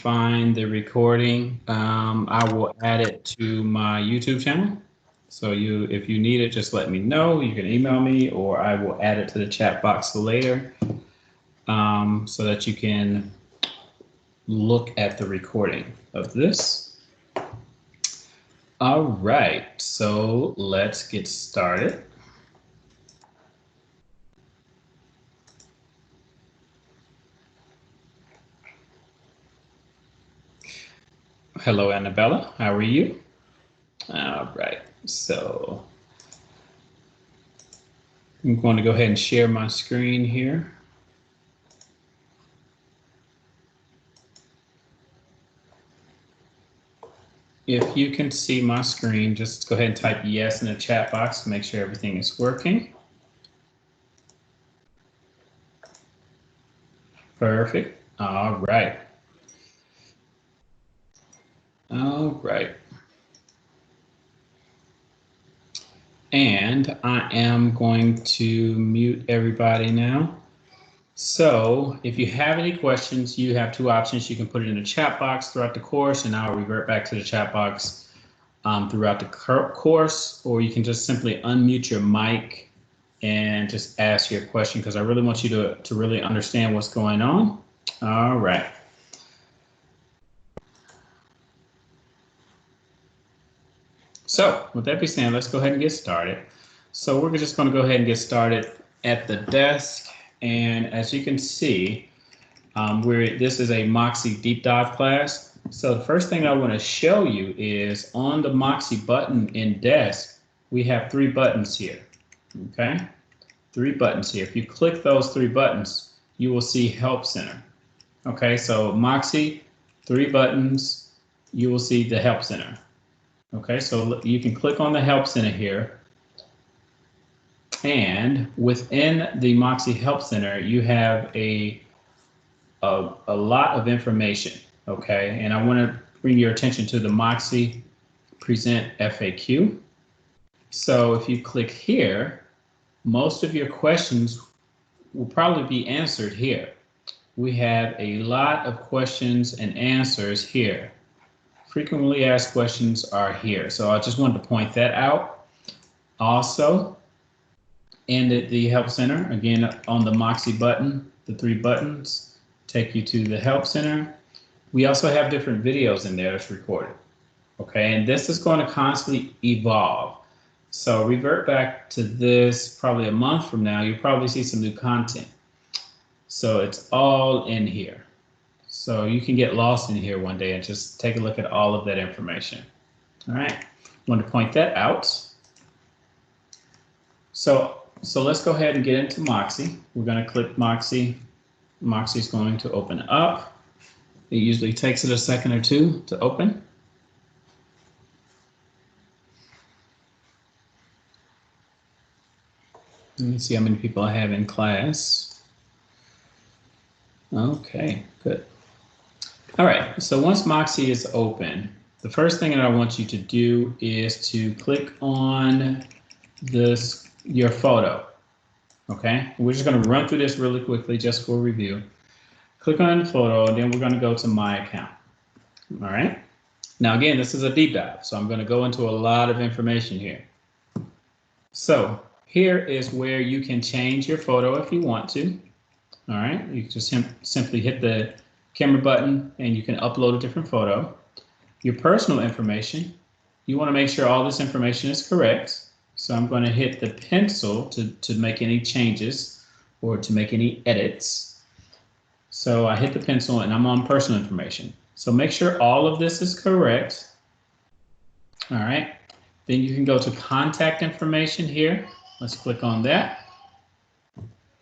find the recording, I will add it to my YouTube channel. So if you need it, just let me know. You can email me, or I will add it to the chat box later, so that you can look at the recording of this. All right, so let's get started. Hello, Annabella. How are you? All right, so I'm going to go ahead and share my screen here. If you can see my screen, just go ahead and type yes in the chat box to make sure everything is working. Perfect. All right. All right. And I am going to mute everybody now. So if you have any questions, you have two options. You can put it in the chat box throughout the course, and I'll revert back to the chat box throughout the course, or you can just simply unmute your mic and just ask your question, because I really want you to really understand what's going on. All right. So with that being said, let's go ahead and get started. So we're just going to go ahead and get started at the desk. And as you can see, this is a Moxi deep dive class. So the first thing I want to show you is on the Moxi button in desk, we have 3 buttons here. Okay, 3 buttons here. If you click those 3 buttons, you will see Help Center. Okay, so Moxi, 3 buttons, you will see the Help Center. Okay, so you can click on the Help Center here. And within the Moxi Help Center, you have a lot of information, okay? And I want to bring your attention to the Moxi Present FAQ. So if you click here, most of your questions will probably be answered here. We have a lot of questions and answers here. Frequently asked questions are here. So I just wanted to point that out. Also, in the Help Center, again, on the Moxi button, the 3 buttons take you to the Help Center. We also have different videos in there that's recorded. Okay, and this is going to constantly evolve. So revert back to this probably a month from now, you'll probably see some new content. So it's all in here. So you can get lost in here one day and just take a look at all of that information. All right, I want to point that out. So let's go ahead and get into Moxi. We're going to click Moxi. Moxi is going to open up. It usually takes it a second or two to open. Let me see how many people I have in class. Okay, good. All right, so once Moxi is open, the first thing that I want you to do is to click on your photo. Okay, we're just going to run through this really quickly just for review. Click on the photo, and then we're going to go to My Account. All right, now again, this is a deep dive, so I'm going to go into a lot of information here. So here is where you can change your photo if you want to. All right, you just simply hit the camera button and you can upload a different photo. Your personal information, you want to make sure all this information is correct. So I'm going to hit the pencil to make any changes or to make any edits. So I hit the pencil and I'm on personal information. So make sure all of this is correct. All right, then you can go to contact information here. Let's click on that.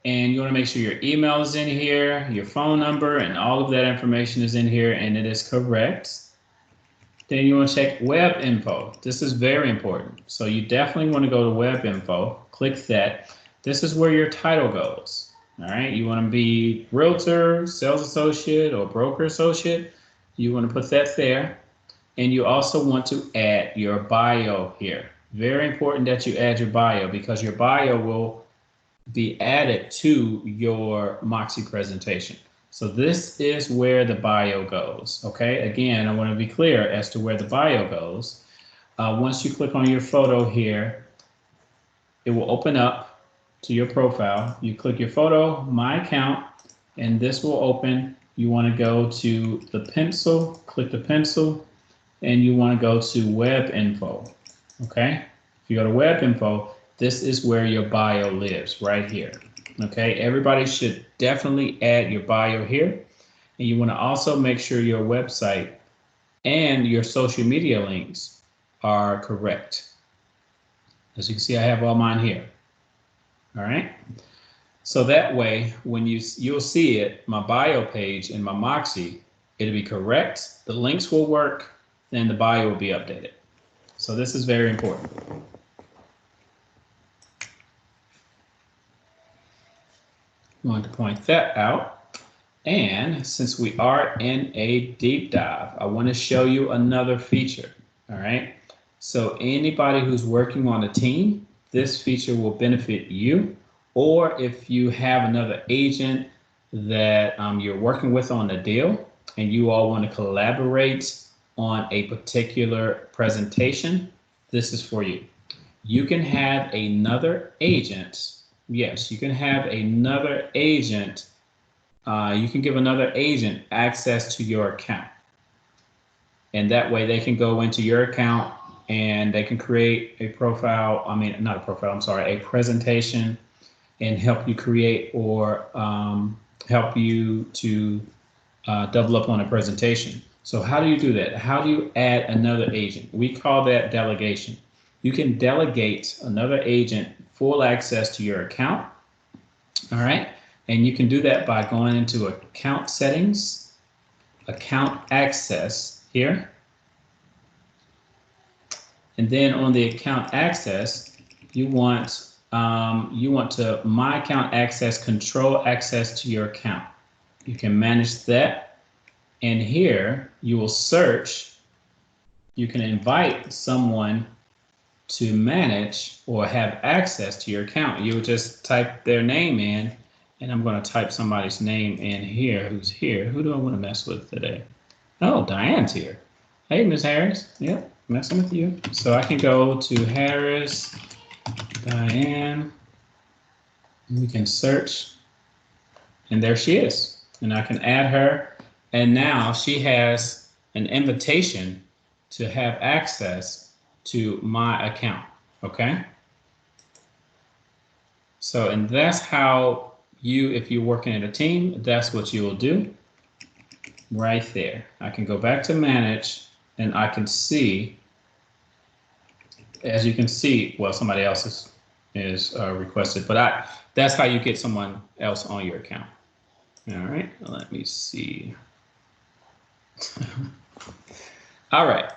And you want to make sure your email is in here, your phone number, and all of that information is in here and it is correct. Then you want to check web info. This is very important. So you definitely want to go to web info, click that. This is where your title goes. All right, you want to be realtor, sales associate, or broker associate. You want to put that there. And you also want to add your bio here. Very important that you add your bio, because your bio will be added to your Moxi presentation. So this is where the bio goes. Okay, again, I want to be clear as to where the bio goes. Once you click on your photo here, it will open up to your profile. You click your photo, my account, and this will open. You want to go to the pencil, click the pencil, and you want to go to web info. Okay, if you go to web info, this is where your bio lives, right here. Okay, everybody should definitely add your bio here. And you want to also make sure your website and your social media links are correct. As you can see, I have all mine here. All right. So that way, when you'll see it, my bio page in my Moxi, it'll be correct. The links will work, then the bio will be updated. So this is very important. I want to point that out. And since we are in a deep dive, I want to show you another feature. All right. So anybody who's working on a team, this feature will benefit you. Or if you have another agent that you're working with on a deal and you all want to collaborate on a particular presentation, this is for you. You can have another agent. Yes, you can have another agent. You can give another agent access to your account. And that way they can go into your account and they can create a profile. I mean, not a profile, I'm sorry, a presentation and help you create or help you to double up on a presentation. So how do you do that? How do you add another agent? We call that delegation. You can delegate another agent full access to your account. All right. And you can do that by going into account settings, account access here. And then on the account access, you want to my account access, control access to your account. You can manage that. And here you will search. You can invite someone to manage or have access to your account. You would just type their name in, and I'm going to type somebody's name in here who's here. Who do I want to mess with today? Oh, Diane's here. Hey, Miss Harris. Yep, messing with you. So I can go to Harris, Diane. We can search, and there she is. And I can add her, and now she has an invitation to have access to my account. Okay. So, and that's how if you're working in a team, that's what you will do right there. I can go back to manage and I can see, as you can see, well, somebody else is requested, but that's how you get someone else on your account. All right, let me see. All right.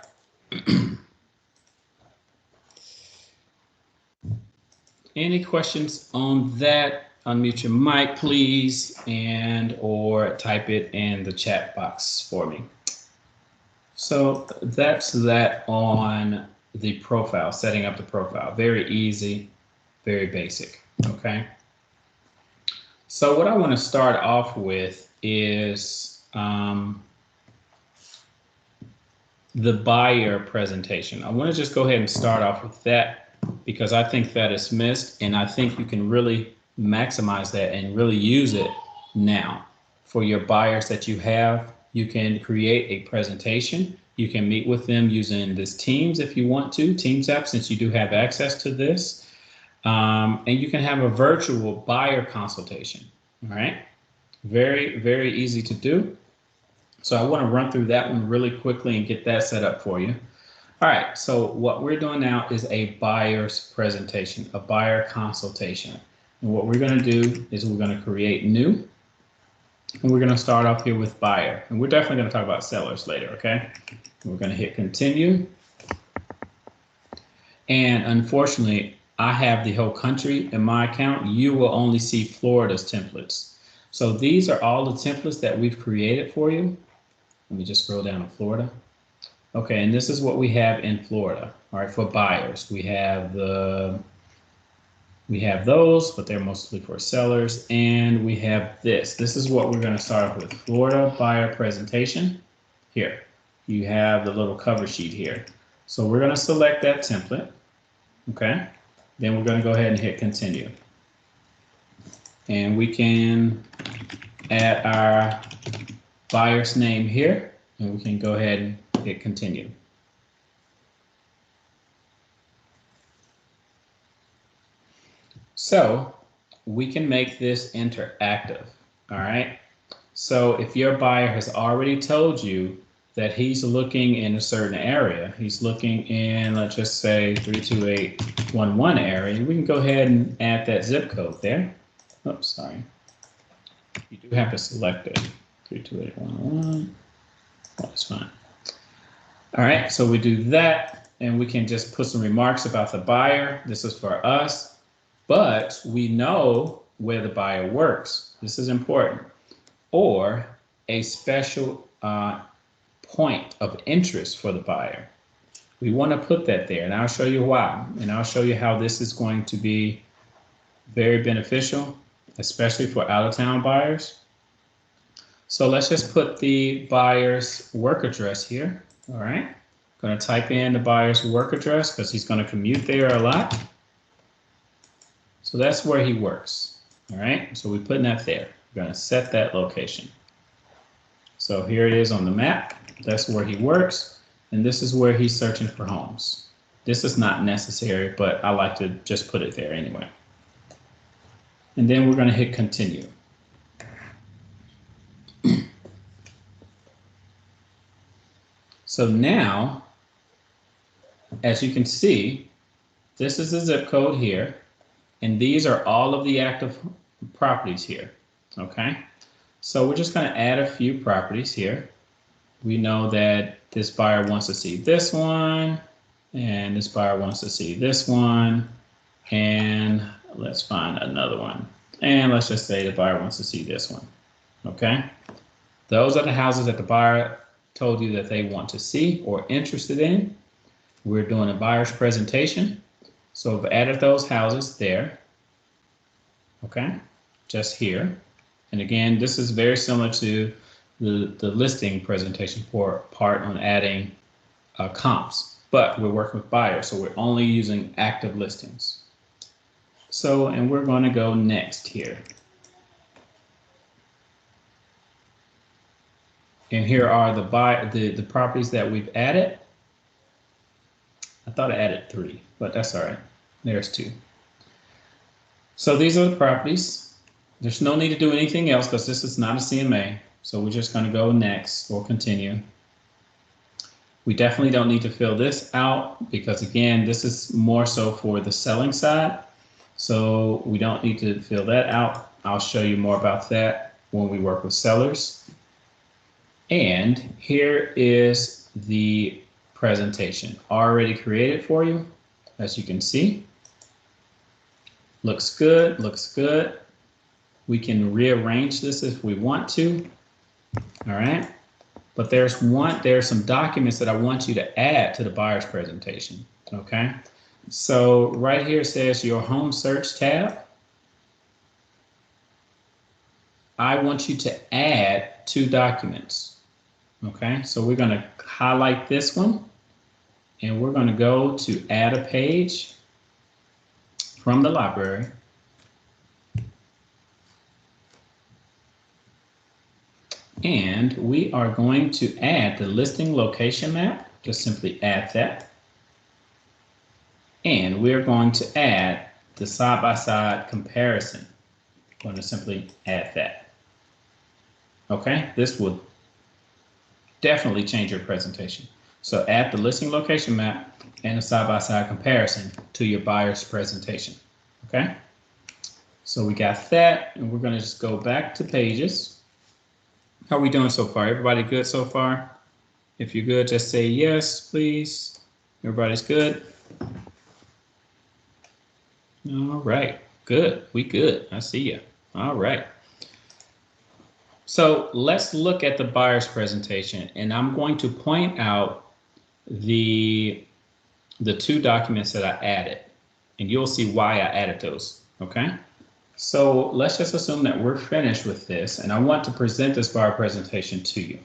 Any questions on that? Unmute your mic, please, and or type it in the chat box for me. So that's that on the profile, setting up the profile. Very easy, very basic, okay? So what I want to start off with is the buyer presentation. I want to just go ahead and start off with that because I think that is missed, and I think you can really maximize that and really use it now. For your buyers that you have, you can create a presentation. You can meet with them using this Teams if you want to, Teams app, since you do have access to this. And you can have a virtual buyer consultation, all right? Very, very easy to do. So I want to run through that one really quickly and get that set up for you. All right, so what we're doing now is a buyer's presentation, a buyer consultation. And what we're going to do is we're going to create new, and we're going to start off here with buyer. And we're definitely going to talk about sellers later, okay? We're going to hit continue. And unfortunately, I have the whole country in my account. You will only see Florida's templates. So these are all the templates that we've created for you. Let me just scroll down to Florida. Okay, and this is what we have in Florida. All right, for buyers, we have the We have those, but they're mostly for sellers. And we have this. This is what we're going to start off with. Florida buyer presentation. Here, you have the little cover sheet here. So we're going to select that template. Okay. Then we're going to go ahead and hit continue. And we can add our buyer's name here, and we can go ahead and hit continue. So we can make this interactive. All right. So if your buyer has already told you that he's looking in a certain area, he's looking in, let's just say 32811 area, we can go ahead and add that zip code there. Oops, sorry. You do have to select it. 32811. That's fine. All right, so we do that, and we can just put some remarks about the buyer. This is for us, but we know where the buyer works. This is important. Or a special point of interest for the buyer. We want to put that there, and I'll show you why. And I'll show you how this is going to be very beneficial, especially for out-of-town buyers. So let's just put the buyer's work address here. All right. Going to type in the buyer's work address because he's going to commute there a lot. So that's where he works. All right. So we're putting that there. We're going to set that location. So here it is on the map. That's where he works. And this is where he's searching for homes. This is not necessary, but I like to just put it there anyway. And then we're going to hit continue. So now, as you can see, this is the zip code here, and these are all of the active properties here, okay? So we're just going to add a few properties here. We know that this buyer wants to see this one, and this buyer wants to see this one, and let's find another one. And let's just say the buyer wants to see this one, okay? Those are the houses that the buyer told you that they want to see or interested in. We're doing a buyer's presentation. So I've added those houses there, okay, just here. And again, this is very similar to the listing presentation part on adding comps, but we're working with buyers, so we're only using active listings. So, and we're going to go next here. And here are the properties that we've added. I thought I added 3, but that's all right. There's 2. So these are the properties. There's no need to do anything else because this is not a CMA. So we're just going to go next or continue. We definitely don't need to fill this out because again, this is more so for the selling side. So we don't need to fill that out. I'll show you more about that when we work with sellers. And here is the presentation already created for you. As you can see, looks good, looks good. We can rearrange this if we want to. All right. But there's some documents that I want you to add to the buyer's presentation. Okay. So right here it says your home search tab. I want you to add 2 documents. Okay, so we're going to highlight this one and we're going to go to add a page from the library. And we are going to add the listing location map. Just simply add that. And we're going to add the side-by-side comparison. I'm going to simply add that. Okay, this will definitely change your presentation. So add the listing location map and a side-by-side comparison to your buyer's presentation. Okay, so we got that, and we're going to just go back to pages. How are we doing so far? Everybody good so far? If you're good, just say yes, please. Everybody's good? All right, good. We good. I see you. All right. So let's look at the buyer's presentation, and I'm going to point out the 2 documents that I added. and you'll see why I added those, okay? So let's just assume that we're finished with this, and I want to present this buyer presentation to you.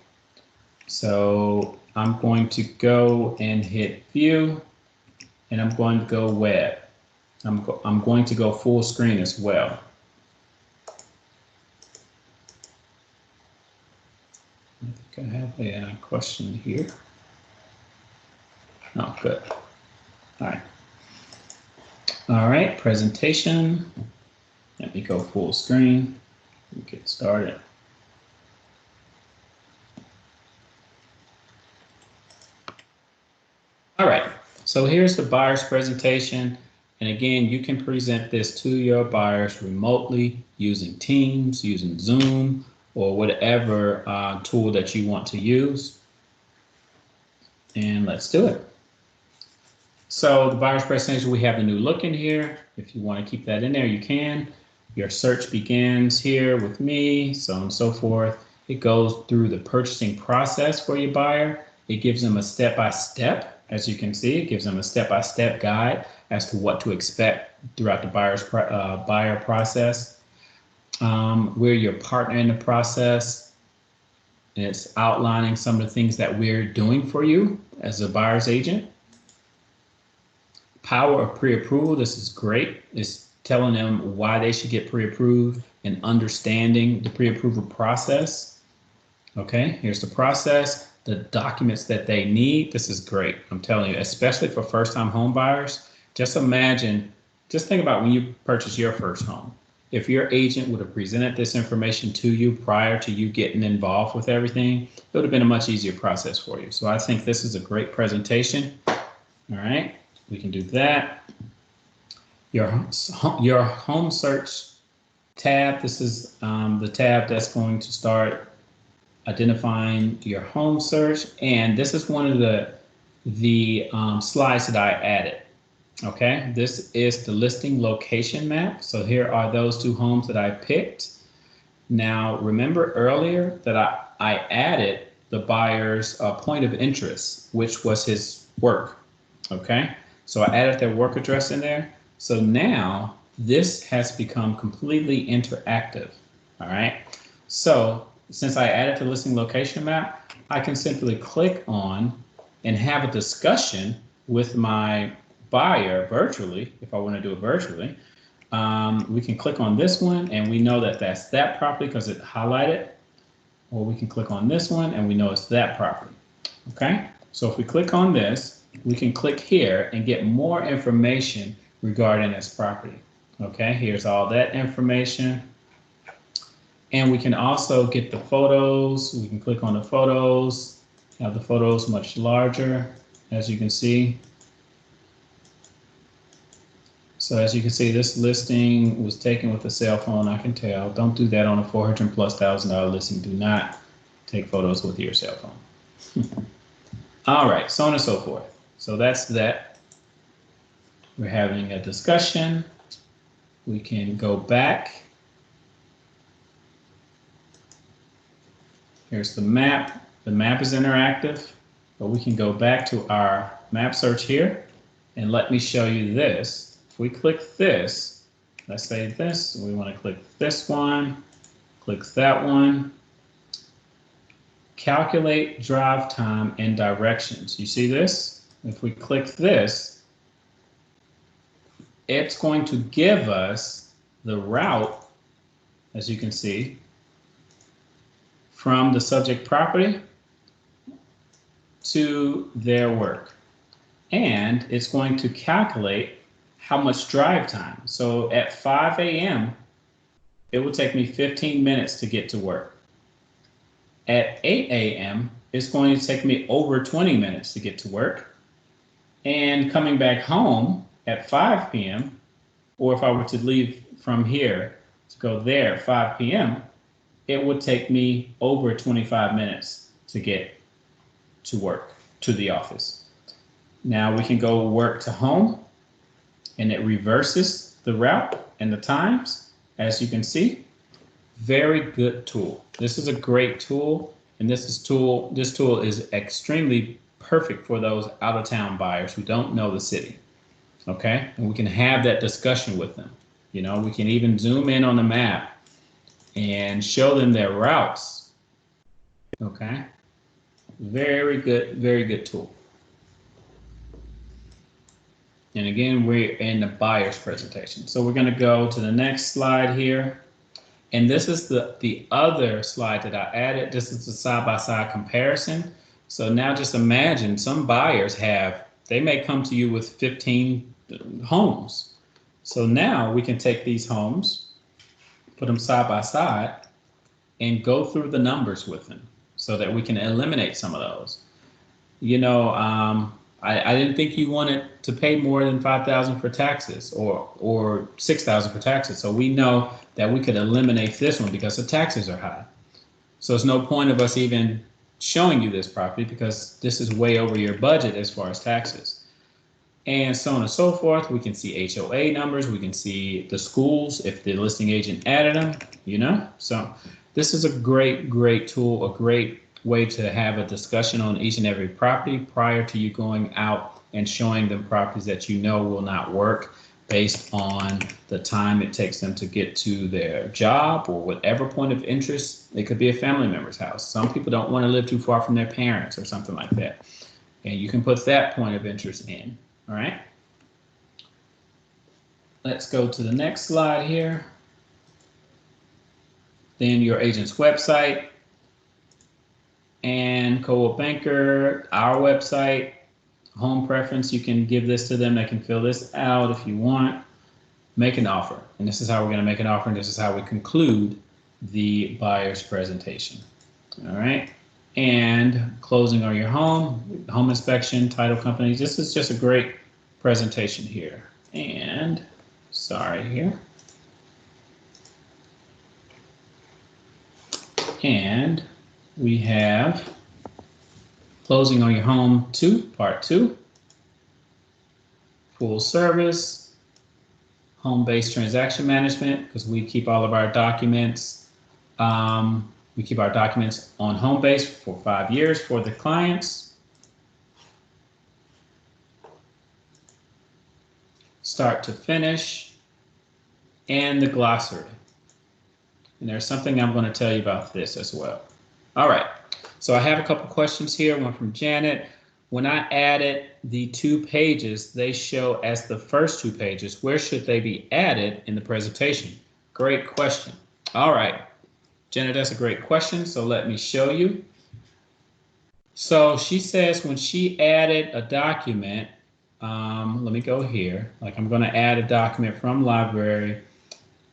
So I'm going to go and hit view, and I'm going to go web. I'm going to go full screen as well. I think I have a question here. Oh, good. All right. All right, presentation. Let me go full screen and get started. All right, so here's the buyer's presentation. And again, you can present this to your buyers remotely using Teams, using Zoom, or whatever tool that you want to use. And let's do it. So the buyer's presentation, we have the new look in here. If you want to keep that in there, you can. Your search begins here with me, so on and so forth. It goes through the purchasing process for your buyer. It gives them a step-by-step, as you can see. It gives them a step-by-step guide as to what to expect throughout the buyer process. We're your partner in the process. And it's outlining some of the things that we're doing for you as a buyer's agent. Power of pre-approval, this is great. It's telling them why they should get pre-approved and understanding the pre-approval process. Okay, here's the process, the documents that they need. This is great. I'm telling you, especially for first-time home buyers. Just imagine, just think about when you purchase your first home. If your agent would have presented this information to you prior to you getting involved with everything, it would have been a much easier process for you. So I think this is a great presentation. All right, we can do that. Your home search tab, this is the tab that's going to start identifying your home search. And this is one of the slides that I added. Okay, this is the listing location map. So here are those two homes that I picked. Now, remember earlier that I added the buyer's point of interest, which was his work. Okay, so I added their work address in there. So now this has become completely interactive. All right, so since I added the listing location map, I can simply click on and have a discussion with my buyer virtually. If I want to do it virtually, we can click on this one and we know that that's that property because it highlighted, or we can click on this one and we know it's that property. Okay, so if we click on this, we can click here and get more information regarding this property. Okay, here's all that information. And we can also get the photos. We can click on the photos, have the photos much larger, as you can see. So as you can see, this listing was taken with a cell phone, I can tell. Don't do that on a $400,000+ listing. Do not take photos with your cell phone. All right, so on and so forth. So that's that. We're having a discussion. We can go back. Here's the map. The map is interactive, but we can go back to our map search here and let me show you this. If we click this, let's say this, we want to click this one, click that one. Calculate drive time and directions. You see this? If we click this, it's going to give us the route, as you can see, from the subject property to their work. And it's going to calculate how much drive time. So at 5 a.m., it will take me 15 minutes to get to work. At 8 a.m., it's going to take me over 20 minutes to get to work. And coming back home at 5 p.m., or if I were to leave from here to go there at 5 p.m., it would take me over 25 minutes to get to work, to the office. Now we can go work to home, and it reverses the route and the times, as you can see. Very good tool. This is a great tool, and this tool is extremely perfect for those out-of-town buyers who don't know the city. Okay, and we can have that discussion with them. You know, we can even zoom in on the map and show them their routes. Okay, very good tool. And again, we're in the buyer's presentation. So we're going to go to the next slide here. And this is the other slide that I added. This is the side-by-side comparison. So now just imagine some buyers they may come to you with 15 homes. So now we can take these homes, put them side by side, and go through the numbers with them so that we can eliminate some of those. You know, I didn't think you wanted to pay more than $5,000 for taxes or $6,000 for taxes. So we know that we could eliminate this one because the taxes are high. So it's no point of us even showing you this property because this is way over your budget as far as taxes. And so on and so forth. We can see HOA numbers. We can see the schools if the listing agent added them, you know. So this is a great tool, a great way to have a discussion on each and every property prior to you going out and showing them properties that you know will not work based on the time it takes them to get to their job or whatever point of interest. It could be a family member's house. Some people don't want to live too far from their parents or something like that. And you can put that point of interest in. All right. Let's go to the next slide here. Then your agent's website and Co-op Banker, our website, home preference. You can give this to them. They can fill this out if you want. Make an offer. And this is how we're going to make an offer. And this is how we conclude the buyer's presentation. All right. And closing on your home, home inspection, title company. This is just a great presentation here. And sorry here. And we have closing on your home 2, part 2, full service, home-based transaction management, because we keep all of our documents. We keep our documents on HOMEBASE for 5 years for the clients. Start to finish, and the glossary. And there's something I'm going to tell you about this as well. All right, so I have a couple questions here, one from Janet. When I added the 2 pages, they show as the first 2 pages. Where should they be added in the presentation? Great question. All right, Janet, that's a great question. So let me show you. So she says when she added a document, let me go here. Like I'm going to add a document from library,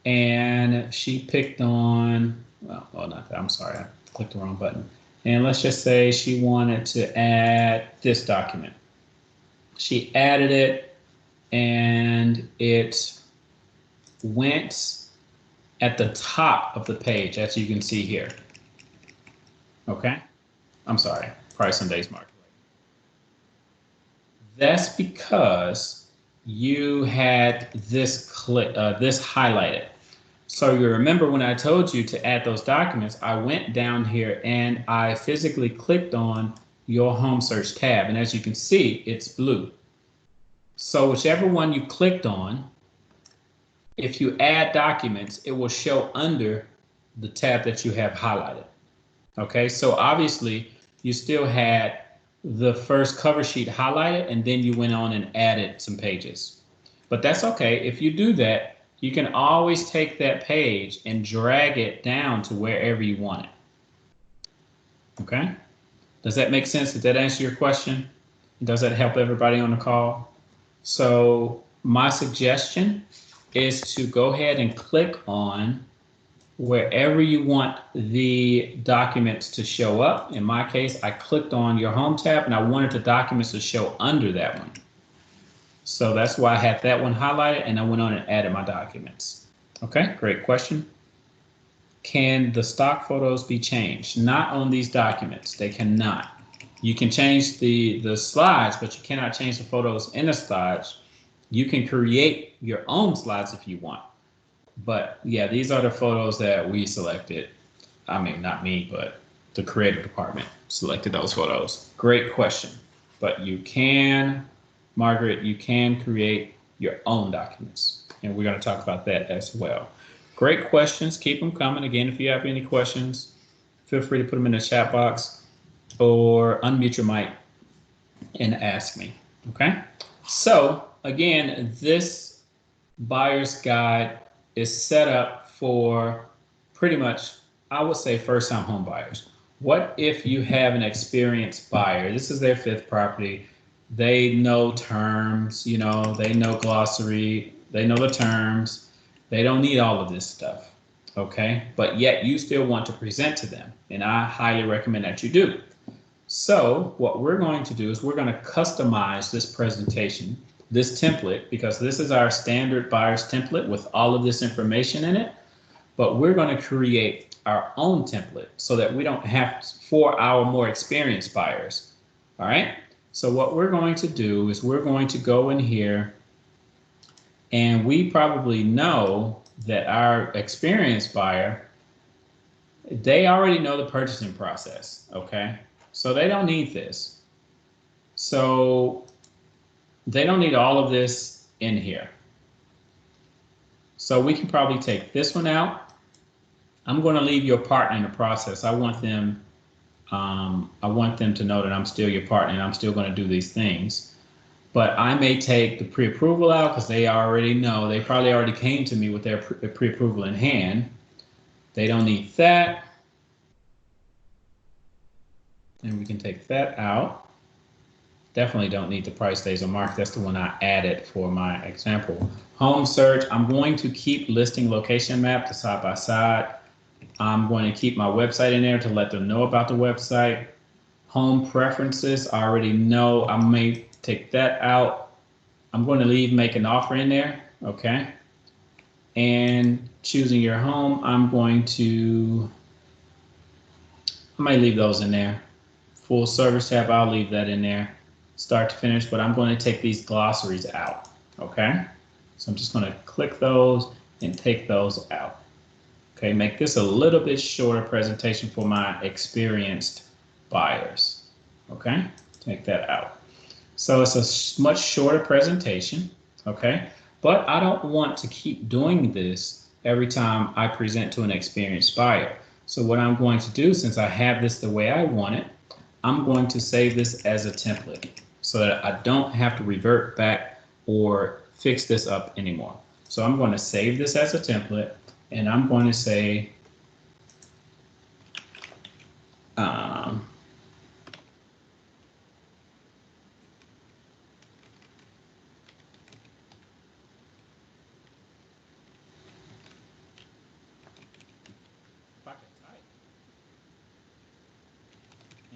and she picked on, well, not that, I'm sorry, I clicked the wrong button. And let's just say she wanted to add this document. She added it, and it went at the top of the page, as you can see here. Okay, I'm sorry, price on days market. That's because you had this this highlighted. So you remember when I told you to add those documents, I went down here and I physically clicked on your home search tab. And as you can see, it's blue. So whichever one you clicked on, if you add documents, it will show under the tab that you have highlighted. Okay, so obviously you still had the first cover sheet highlighted, and then you went on and added some pages. But that's okay. If you do that, you can always take that page and drag it down to wherever you want it. Okay? Does that make sense? Did that answer your question? Does that help everybody on the call? So my suggestion is to go ahead and click on wherever you want the documents to show up. In my case, I clicked on your home tab and I wanted the documents to show under that one. So that's why I had that one highlighted, and I went on and added my documents. Okay, great question. Can the stock photos be changed? Not on these documents, they cannot. You can change the slides, but you cannot change the photos in the slides. You can create your own slides if you want. But yeah, these are the photos that we selected. I mean, not me, but the creative department selected those photos. Great question. But you can, Margaret, you can create your own documents. And we're going to talk about that as well. Great questions. Keep them coming. Again, if you have any questions, feel free to put them in the chat box or unmute your mic and ask me. Okay. So again, this buyer's guide is set up for pretty much, I would say, first-time home buyers. What if you have an experienced buyer? This is their 5th property. They know terms, you know, they know glossary, they know the terms. They don't need all of this stuff, okay? But yet you still want to present to them, and I highly recommend that you do. So what we're going to do is we're going to customize this presentation, this template, because this is our standard buyer's template with all of this information in it. But we're going to create our own template so that we don't have for our more experienced buyers. All right. So what we're going to do is we're going to go in here, and we probably know that our experienced buyer, they already know the purchasing process. Okay. So they don't need this. So they don't need all of this in here. So we can probably take this one out. I'm going to leave your partner in the process. I want them to know that I'm still your partner and I'm still going to do these things. But I may take the pre-approval out because they already know. They probably already came to me with their pre-approval in hand. They don't need that. And we can take that out. Definitely don't need the price days on market. That's the one I added for my example. Home search, I'm going to keep listing location map to side by side. I'm going to keep my website in there to let them know about the website. Home preferences, I already know. I may take that out. I'm going to leave make an offer in there, okay? And choosing your home, I might leave those in there. Full service tab, I'll leave that in there. Start to finish, but I'm going to take these glossaries out, okay? So I'm just going to click those and take those out. Okay, make this a little bit shorter presentation for my experienced buyers, okay? Take that out. So it's a much shorter presentation, okay? But I don't want to keep doing this every time I present to an experienced buyer. So what I'm going to do, since I have this the way I want it, I'm going to save this as a template so that I don't have to revert back or fix this up anymore. So I'm going to save this as a template, and I'm going to say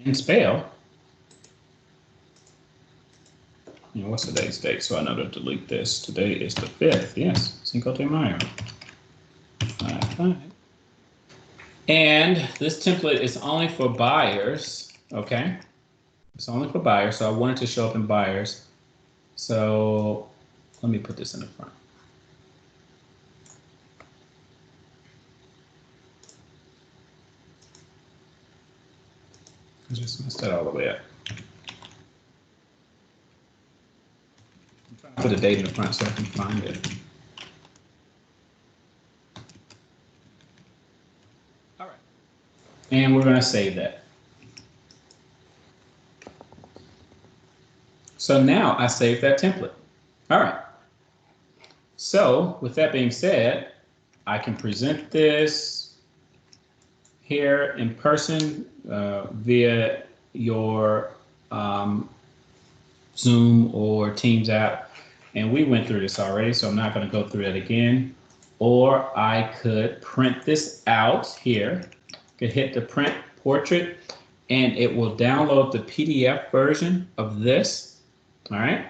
and spell. You know, what's today's date? So I know to delete this. Today is the 5th. Yes, Cinco de Mayo. 5-5. And this template is only for buyers. Okay, it's only for buyers. So I want it to show up in buyers. So let me put this in the front. I just messed that all the way up. I'm trying to put a date in the front so I can find it. All right. And we're going to save that. So now I saved that template. All right. So with that being said, I can present this here in person via your Zoom or Teams app. And we went through this already, so I'm not going to go through that again. Or I could print this out here. Could hit the print portrait, and it will download the PDF version of this. All right.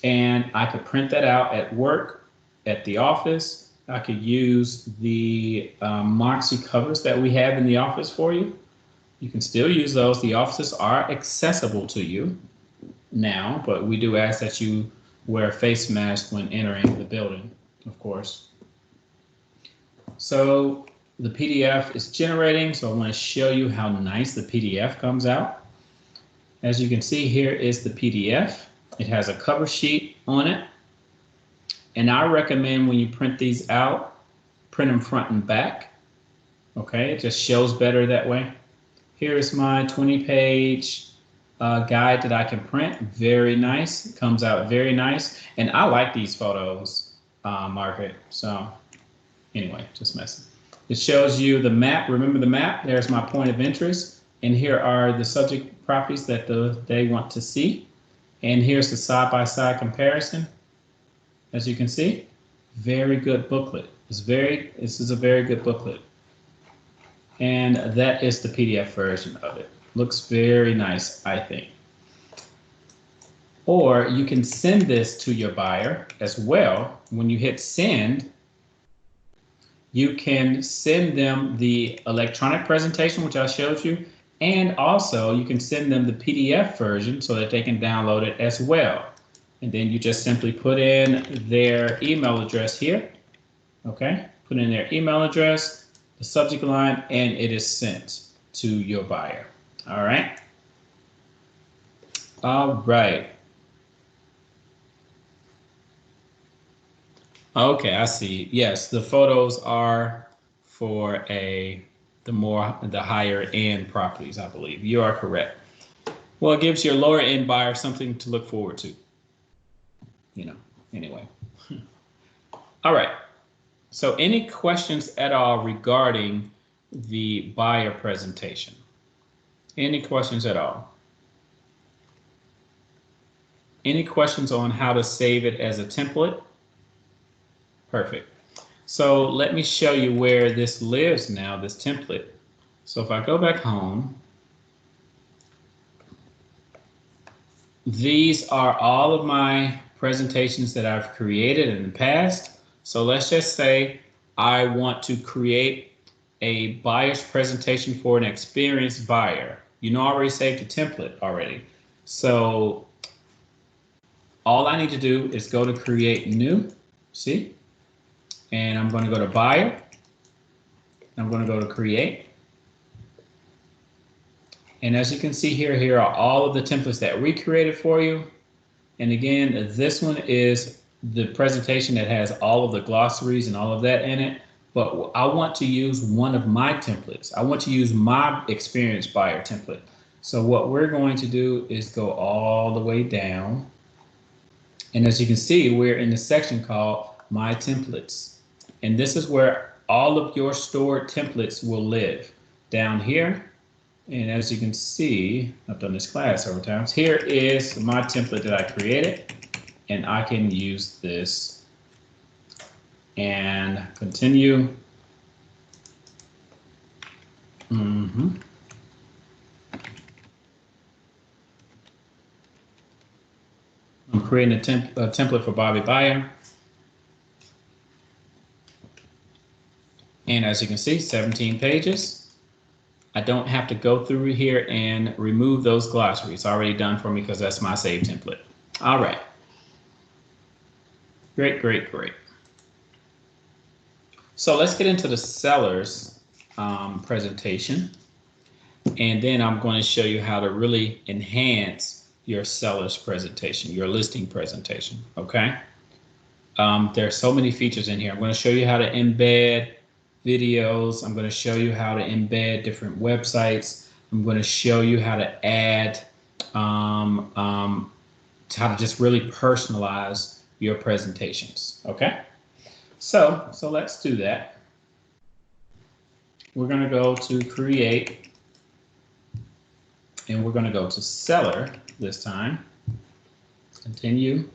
And I could print that out at work, at the office. I could use the Moxi covers that we have in the office for you. You can still use those. The offices are accessible to you now, but we do ask that you wear a face mask when entering the building, of course. So the PDF is generating, so I want to show you how nice the PDF comes out. As you can see, here is the PDF. It has a cover sheet on it. And I recommend when you print these out, print them front and back. Okay, it just shows better that way. Here's my 20-page guide that I can print. Very nice. It comes out very nice. And I like these photos, Margaret. So anyway, just messing. It shows you the map. Remember the map? There's my point of interest. And here are the subject properties that they want to see. And here's the side-by-side comparison. As you can see, very good booklet. This is a very good booklet. And that is the PDF version of it. Looks very nice, I think. Or you can send this to your buyer as well. When you hit send, you can send them the electronic presentation, which I showed you, and also you can send them the PDF version so that they can download it as well. And then you just simply put in their email address here. Okay, put in their email address, the subject line, and it is sent to your buyer. All right. All right. Okay, I see. Yes, the photos are for the higher end properties, I believe. You are correct. Well, it gives your lower end buyer something to look forward to. You know, anyway. All right. So any questions at all regarding the buyer presentation? Any questions at all? Any questions on how to save it as a template? Perfect. So let me show you where this lives now, this template. So if I go back home, these are all of my presentations that I've created in the past. So let's just say I want to create a buyer's presentation for an experienced buyer. You know, I already saved the template already. So all I need to do is go to create new, see? And I'm going to go to buyer. I'm going to go to create. And as you can see here are all of the templates that we created for you. And again, this one is the presentation that has all of the glossaries and all of that in it. But I want to use one of my templates. I want to use my experienced buyer template. So what we're going to do is go all the way down. And as you can see, we're in the section called My Templates. And this is where all of your stored templates will live down here. And as you can see, I've done this class several times. Here is my template that I created, and I can use this and continue. I'm creating a template for Bobby Buyer. And as you can see, 17 pages. I don't have to go through here and remove those glossaries. It's already done for me because that's my saved template. All right. Great, great, great. So let's get into the seller's presentation. And then I'm going to show you how to really enhance your seller's presentation, your listing presentation, okay? There are so many features in here. I'm going to show you how to embed videos. I'm going to show you how to embed different websites. I'm going to show you how to add, how to just really personalize your presentations. Okay, so let's do that. We're going to go to create, and we're going to go to seller this time. Continue,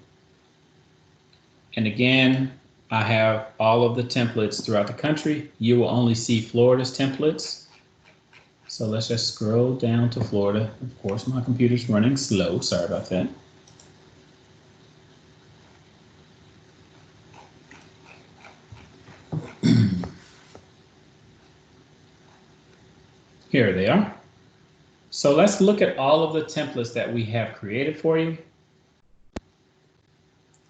and again, I have all of the templates throughout the country. You will only see Florida's templates. So let's just scroll down to Florida. Of course, my computer's running slow. Sorry about that. Here they are. So let's look at all of the templates that we have created for you.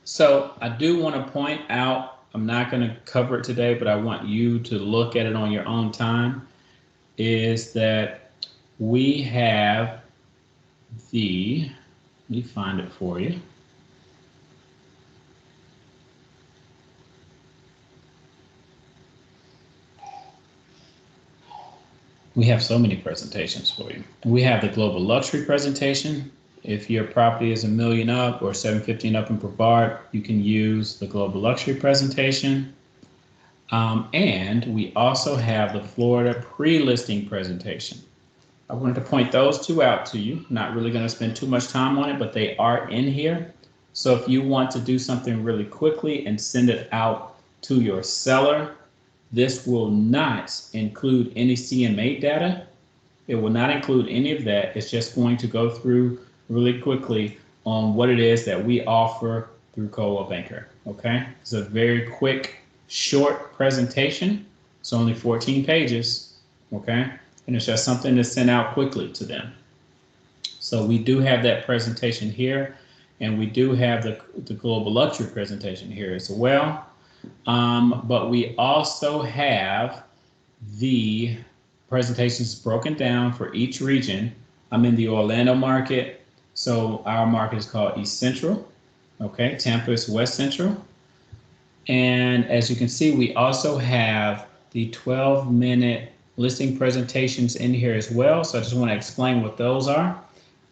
So I do want to point out, I'm not going to cover it today, but I want you to look at it on your own time, is that we have let me find it for you. We have so many presentations for you. We have the global luxury presentation. If your property is $1 million up or 750 and up in Brevard, you can use the global luxury presentation. And we also have the Florida pre-listing presentation. I wanted to point those two out to you. Not really going to spend too much time on it, but they are in here. So if you want to do something really quickly and send it out to your seller, this will not include any CMA data. It will not include any of that. It's just going to go through really quickly on what it is that we offer through Coldwell Banker. Okay, it's a very quick, short presentation. It's only 14 pages. Okay, and it's just something to send out quickly to them. So we do have that presentation here, and we do have the global luxury presentation here as well. But we also have the presentations broken down for each region. I'm in the Orlando market, so our market is called East Central. Okay, Tampa is West Central. And as you can see, we also have the 12-minute listing presentations in here as well. So I just want to explain what those are.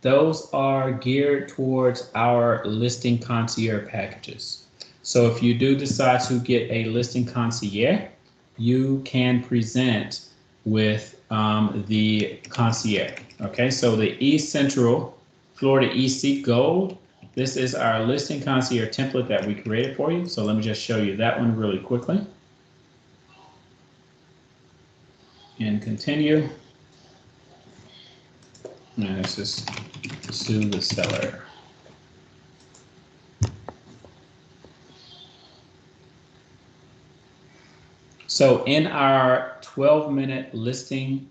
Those are geared towards our listing concierge packages. So if you do decide to get a listing concierge, you can present with the concierge. Okay, so the East Central Florida EC Gold, this is our listing concierge template that we created for you. So let me just show you that one really quickly. And continue. And let's just sue the seller. So in our 12-minute listing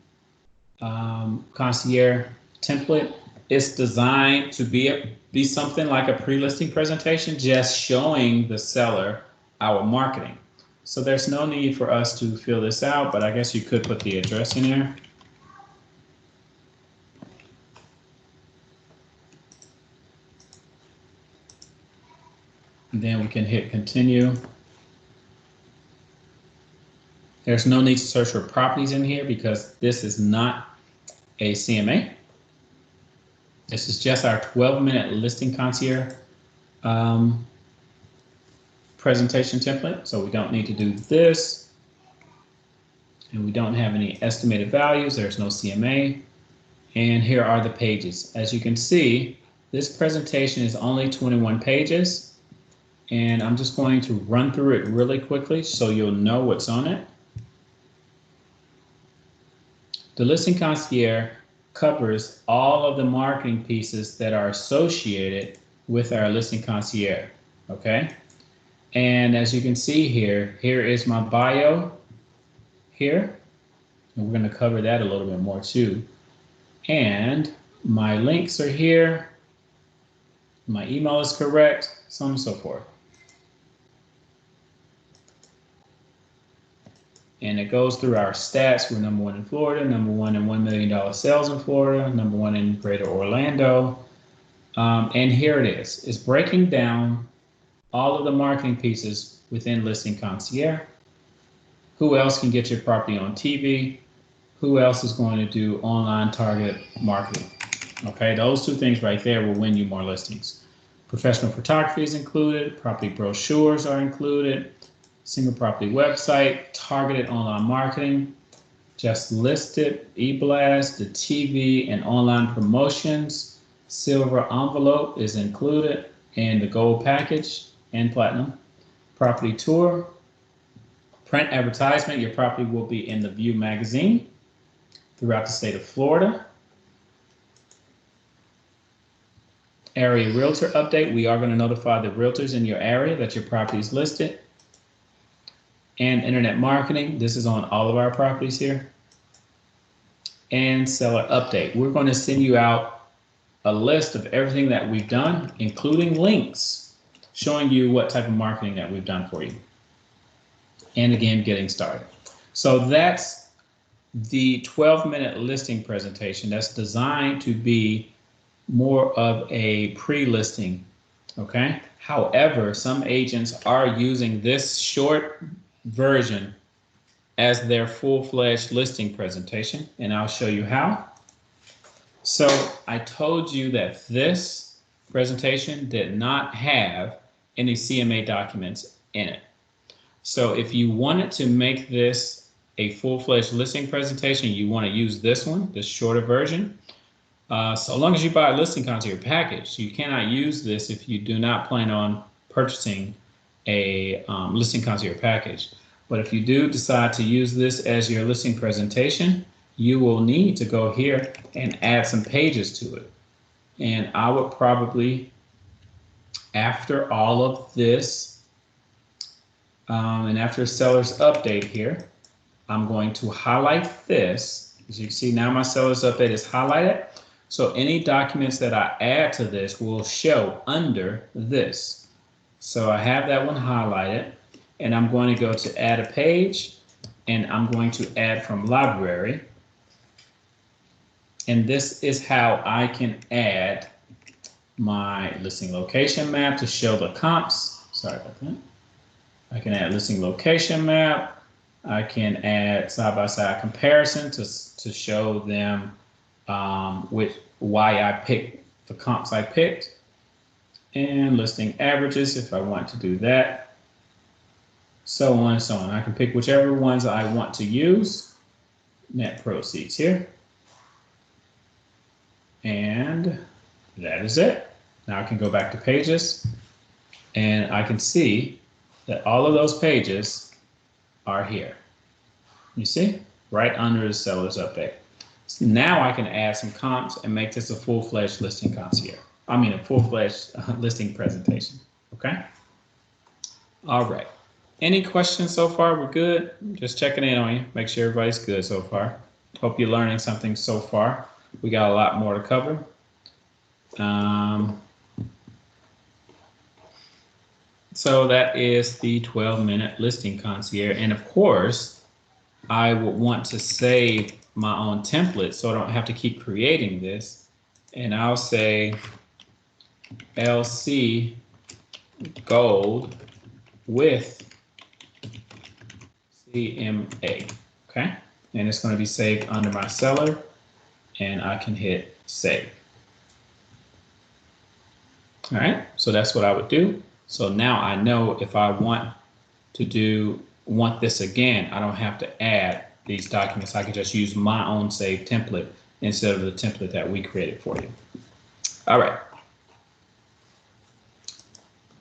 concierge template, it's designed to be something like a pre-listing presentation, just showing the seller our marketing. So there's no need for us to fill this out, but I guess you could put the address in there. And then we can hit continue. There's no need to search for properties in here because this is not a CMA. This is just our 12-minute listing concierge presentation template. So we don't need to do this. And we don't have any estimated values. There's no CMA. And here are the pages. As you can see, this presentation is only 21 pages. And I'm just going to run through it really quickly so you'll know what's on it. The listing concierge covers all of the marketing pieces that are associated with our listing concierge, okay? And as you can see here, here is my bio here. And we're gonna cover that a little bit more too. And my links are here. My email is correct, so on and so forth. And it goes through our stats. We're #1 in Florida, #1 in $1 million sales in Florida, #1 in Greater Orlando. And here it is. It's breaking down all of the marketing pieces within Listing Concierge. Who else can get your property on TV? Who else is going to do online targeted marketing? Okay, those two things right there will win you more listings. Professional photography is included. Property brochures are included. Single property website, targeted online marketing, just listed, e-blast, the TV and online promotions, silver envelope is included, and the gold package and platinum. Property tour, print advertisement, your property will be in the View magazine throughout the state of Florida. Area realtor update, we are going to notify the realtors in your area that your property is listed. And internet marketing, this is on all of our properties here. And seller update, we're going to send you out a list of everything that we've done, including links showing you what type of marketing that we've done for you. And again, getting started. So that's the 12-minute listing presentation that's designed to be more of a pre-listing, okay? However, some agents are using this short version as their full-fledged listing presentation, and I'll show you how. So I told you that this presentation did not have any CMA documents in it. So if you wanted to make this a full-fledged listing presentation, you want to use this one, this shorter version. So long as you buy a listing concierge package, you cannot use this if you do not plan on purchasing a listing concierge package. But if you do decide to use this as your listing presentation, you will need to go here and add some pages to it. And I would probably, after all of this, and after seller's update here, I'm going to highlight this. As you can see now, my seller's update is highlighted. So any documents that I add to this will show under this. So I have that one highlighted, and I'm going to go to add a page, and I'm going to add from library. And this is how I can add my listing location map to show the comps. Sorry about that. I can add listing location map. I can add side-by-side comparison to show them why I picked the comps I picked, and listing averages if I want to do that, so on and so on. I can pick whichever ones I want to use. Net proceeds here. And that is it. Now I can go back to pages, and I can see that all of those pages are here. You see? Right under the seller's update. So now I can add some comps and make this a full-fledged listing concierge. I mean a full-fledged listing presentation. Okay? All right. Any questions so far? We're good? Just checking in on you. Make sure everybody's good so far. Hope you're learning something so far. We got a lot more to cover. So that is the 12-minute listing concierge. And of course, I would want to save my own template so I don't have to keep creating this. And I'll say LC Gold with CMA. Okay. And it's going to be saved under my seller. And I can hit save. All right, so that's what I would do. So now I know if I want this again, I don't have to add these documents. I can just use my own saved template instead of the template that we created for you. All right.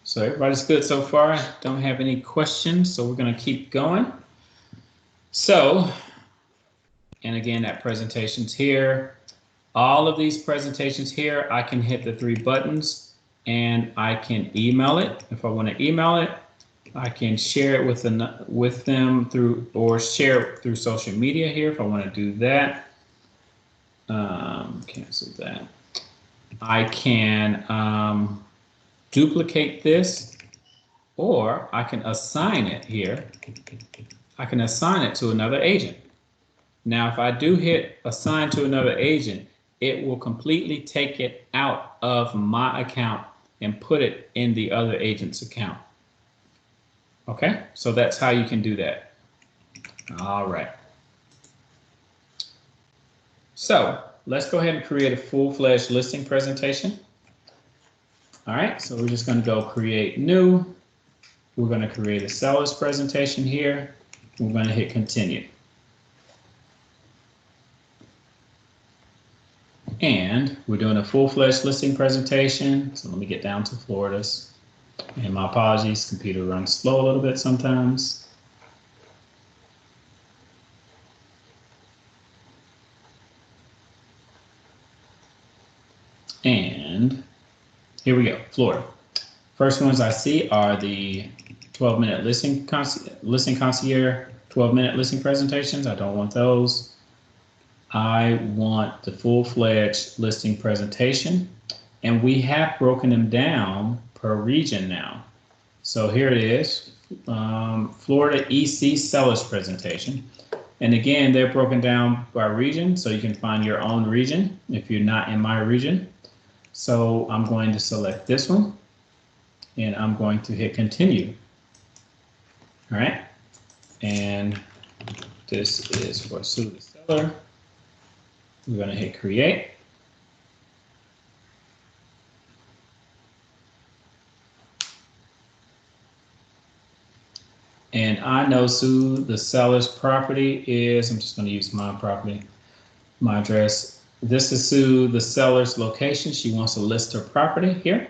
So everybody's good so far. I don't have any questions, so we're going to keep going. So, and again, that presentation's here. All of these presentations here, I can hit the 3 buttons and I can email it. If I want to email it, I can share it with them through, or share it through social media here if I want to do that. Cancel that. I can duplicate this, or I can assign it here. I can assign it to another agent. Now, if I do hit assign to another agent, it will completely take it out of my account and put it in the other agent's account. Okay, so that's how you can do that. All right. So let's go ahead and create a full-fledged listing presentation. All right, so we're just going to go create new. We're going to create a seller's presentation here. We're going to hit continue. And we're doing a full-fledged listing presentation. So let me get down to Florida's. And my apologies, computer runs slow a little bit sometimes. And here we go, Florida. First ones I see are the 12-minute listing concierge, 12-minute listing presentations. I don't want those. I want the full-fledged listing presentation, and we have broken them down per region now. So here it is, Florida EC sellers presentation. And again, they're broken down by region, so you can find your own region if you're not in my region. So I'm going to select this one, and I'm going to hit continue. All right, and This is for sue the seller. We're going to hit create. And I know sue the seller's property is, I'm just going to use my property, my address. This is sue the seller's location. She wants to list her property here.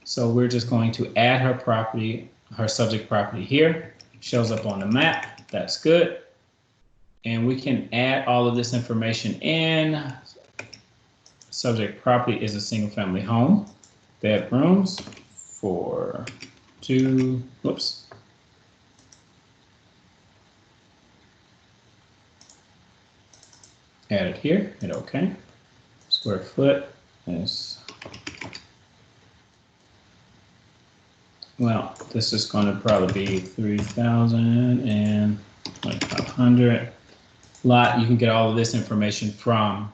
So we're just going to add her property, her subject property here. Shows up on the map. That's good. And we can add all of this information in. Subject property is a single family home. Bedrooms for 2, whoops. Add it here, hit OK. Square foot is, well, this is going to probably be 3,000 and 2,500. Lot, you can get all of this information from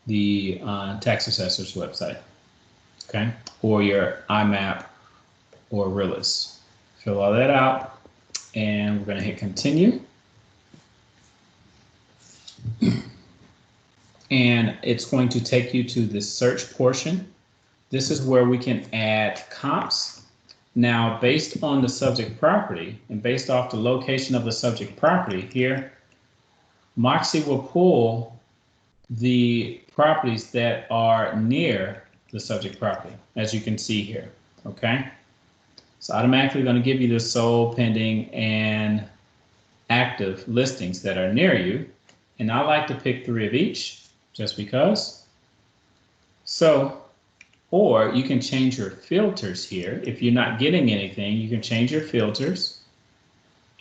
the tax assessor's website, okay? Or your IMAP or Realist. Fill all that out, and we're going to hit continue. And it's going to take you to the search portion. This is where we can add comps. Now, based on the subject property and based off the location of the subject property here, Moxi will pull the properties that are near the subject property, as you can see here, okay? It's automatically going to give you the sold, pending, and active listings that are near you. And I like to pick 3 of each, just because. So, or you can change your filters here. If you're not getting anything, you can change your filters.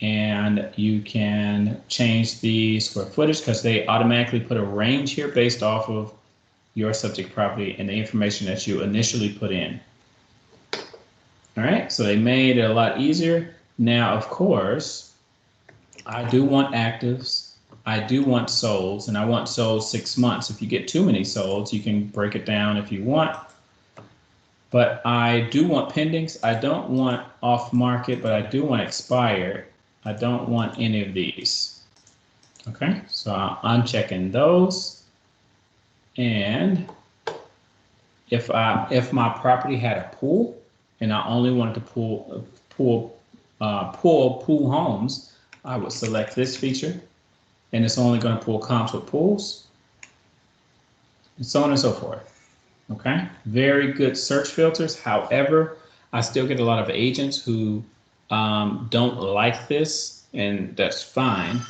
And you can change the square footage because they automatically put a range here based off of your subject property and the information that you initially put in. All right, so they made it a lot easier. Now, of course, I do want actives. I do want solds, and I want solds 6 months. If you get too many solds, you can break it down if you want. But I do want pendings. I don't want off market, but I do want expired. I don't want any of these. Okay, so I'm checking those. And if my property had a pool and I only wanted to pull pool homes, I would select this feature, and it's only going to pull comps with pools, and so on and so forth. Okay, very good search filters. However, I still get a lot of agents who don't like this, and that's fine.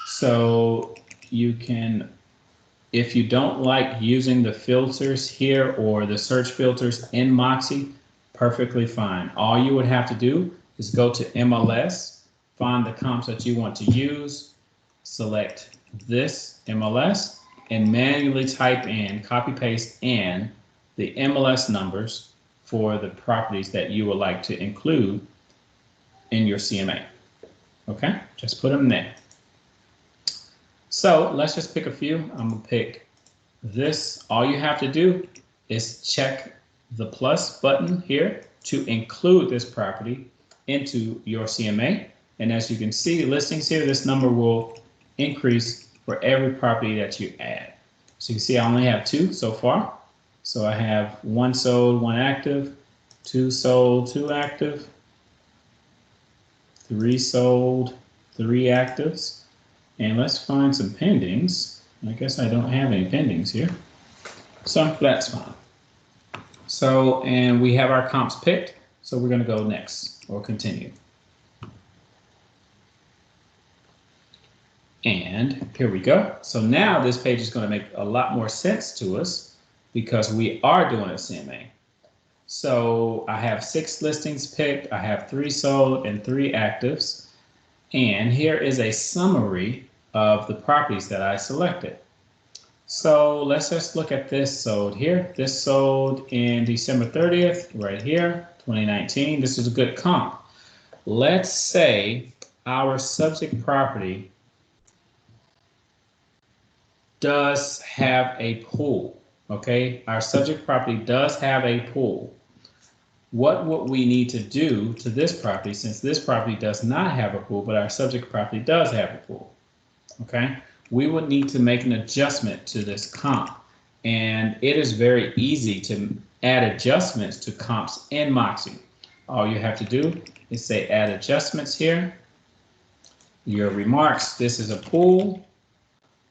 So you can, if you don't like using the filters here or the search filters in Moxi, perfectly fine. All you would have to do is go to MLS, find the comps that you want to use, select this MLS, and manually type in, copy paste in the MLS numbers for the properties that you would like to include in your CMA. Okay, just put them there. So let's just pick a few. I'm gonna pick this. All you have to do is check the plus button here to include this property into your CMA. And as you can see, listings here, this number will increase for every property that you add. So you can see I only have 2 so far. So I have 1 sold, 1 active, 2 sold, 2 active, 3 sold, 3 actives. And let's find some pendings. I guess I don't have any pendings here. So that's fine. So, and we have our comps picked. So we're going to go next or continue. And here we go. So now this page is going to make a lot more sense to us because we are doing a CMA. So I have 6 listings picked. I have 3 sold and 3 actives. And here is a summary of the properties that I selected. So let's just look at this sold here. This sold in December 30th, right here, 2019. This is a good comp. Let's say our subject property does have a pool, okay? Our subject property does have a pool. What would we need to do to this property, since this property does not have a pool, but our subject property does have a pool? okay, we would need to make an adjustment to this comp. And it is very easy to add adjustments to comps in Moxi. All you have to do is say add adjustments here. Your remarks, this is a pool.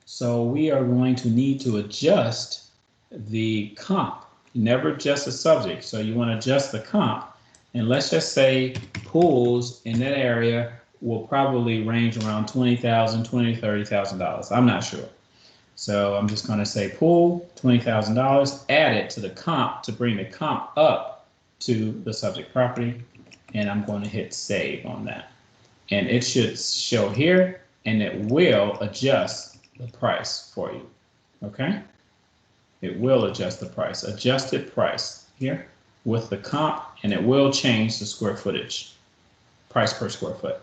So we are going to need to adjust the comp. Never adjust the subject. So you want to adjust the comp. And let's just say pools in that area will probably range around $20,000, $20,000, $30,000. I'm not sure. So I'm just going to say pool, $20,000, add it to the comp to bring the comp up to the subject property. And I'm going to hit save on that. And it should show here, and it will adjust the price for you. Okay? It will adjust the price, adjusted price here with the comp, and it will change the square footage, price per square foot.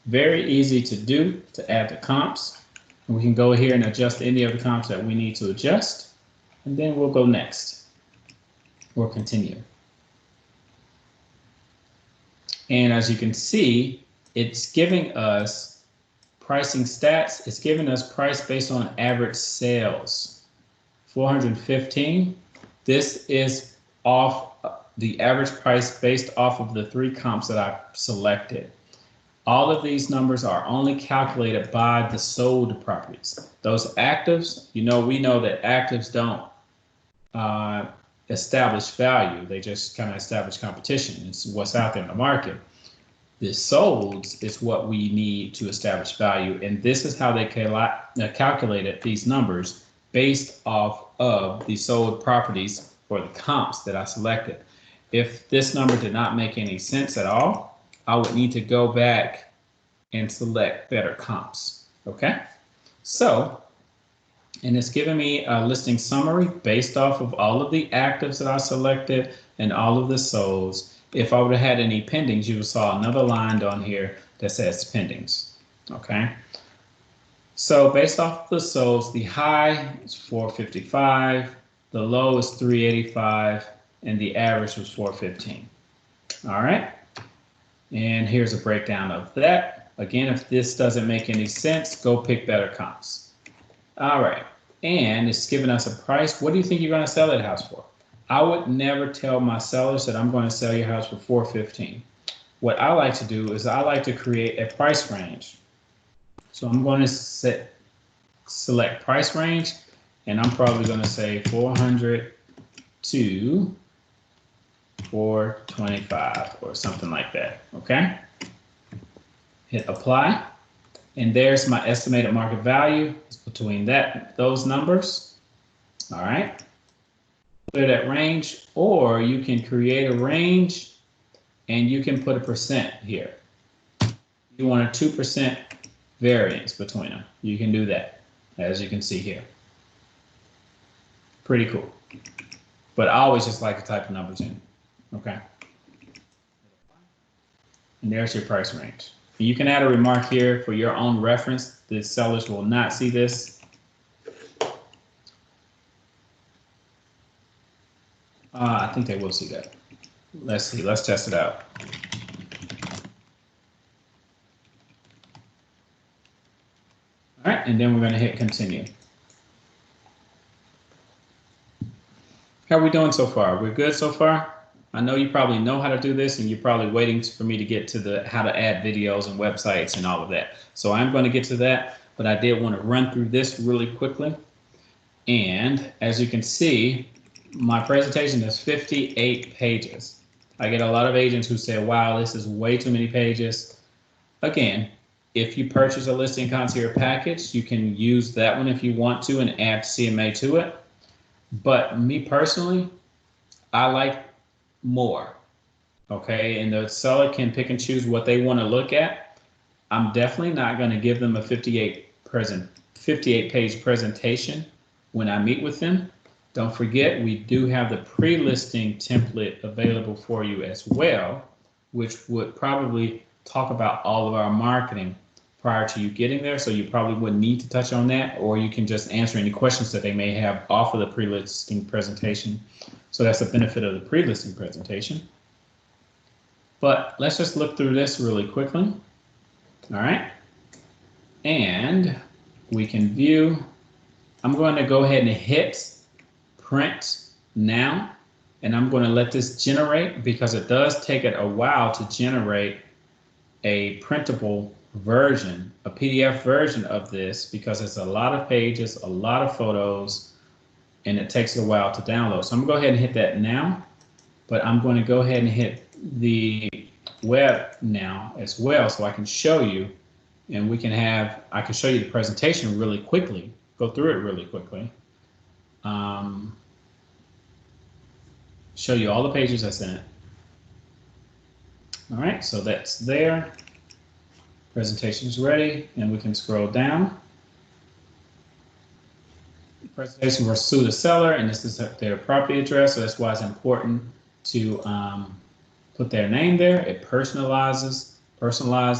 Very easy to do to add the comps. And we can go here and adjust any of the comps that we need to adjust, and then we'll go next or continue. And as you can see, it's giving us pricing stats. It's giving us price based on average sales. 415. This is off the average price based off of the 3 comps that I selected. All of these numbers are only calculated by the sold properties. Those actives, we know that actives don't establish value. They just kind of establish competition. It's what's out there in the market. The solds is what we need to establish value. And this is how they calculated these numbers based off of the sold properties for the comps that I selected. If this number did not make any sense at all, I would need to go back and select better comps. Okay, so, and it's giving me a listing summary based off of all of the actives that I selected and all of the solds. If I would have had any pendings, you would saw another line down here that says pendings. Okay, so based off the solds, the high is 455, the low is 385, and the average was 415. All right. And here's a breakdown of that. Again, if this doesn't make any sense, go pick better comps. All right, and it's giving us a price. What do you think you're going to sell that house for? I would never tell my sellers that I'm going to sell your house for 415. What I like to do is I like to create a price range. So I'm going to select price range, and I'm probably going to say 400 to 425 or something like that. Okay, hit apply, and there's my estimated market value. It's between those numbers. All right, clear that range, or you can create a range and you can put a percent here. You want a 2% variance between them. You can do that, as you can see here. Pretty cool. But I always just like to type the numbers in. Okay. And there's your price range. You can add a remark here for your own reference. The sellers will not see this. I think they will see that. Let's see. Let's test it out. All right, and then we're going to hit continue. How are we doing so far? We're good so far? I know you probably know how to do this, and you're probably waiting for me to get to the how to add videos and websites and all of that. So I'm going to get to that, but I did want to run through this really quickly. And as you can see, my presentation is 58 pages. I get a lot of agents who say, wow, this is way too many pages. Again, if you purchase a listing concierge package, you can use that one if you want to and add CMA to it. But me personally, I like more. Okay, and the seller can pick and choose what they want to look at. I'm definitely not going to give them a 58 page presentation when I meet with them. Don't forget, we do have the pre-listing template available for you as well, which would probably talk about all of our marketing prior to you getting there. So you probably wouldn't need to touch on that, or you can just answer any questions that they may have off of the pre-listing presentation. So that's the benefit of the pre-listing presentation. But let's just look through this really quickly. All right. And we can view. I'm going to go ahead and hit print now, and I'm going to let this generate because it does take it a while to generate a printable version, a PDF version of this, because it's a lot of pages, a lot of photos, and it takes a while to download. So I'm gonna go ahead and hit that now, but I'm going to go ahead and hit the web now as well, so I can show you, and I can show you the presentation really quickly, go through it really quickly. Show you all the pages that's in it. All right, so that's there. Presentation is ready, and we can scroll down. Presentation will sue the seller, and this is their property address, so that's why it's important to put their name there. It personalize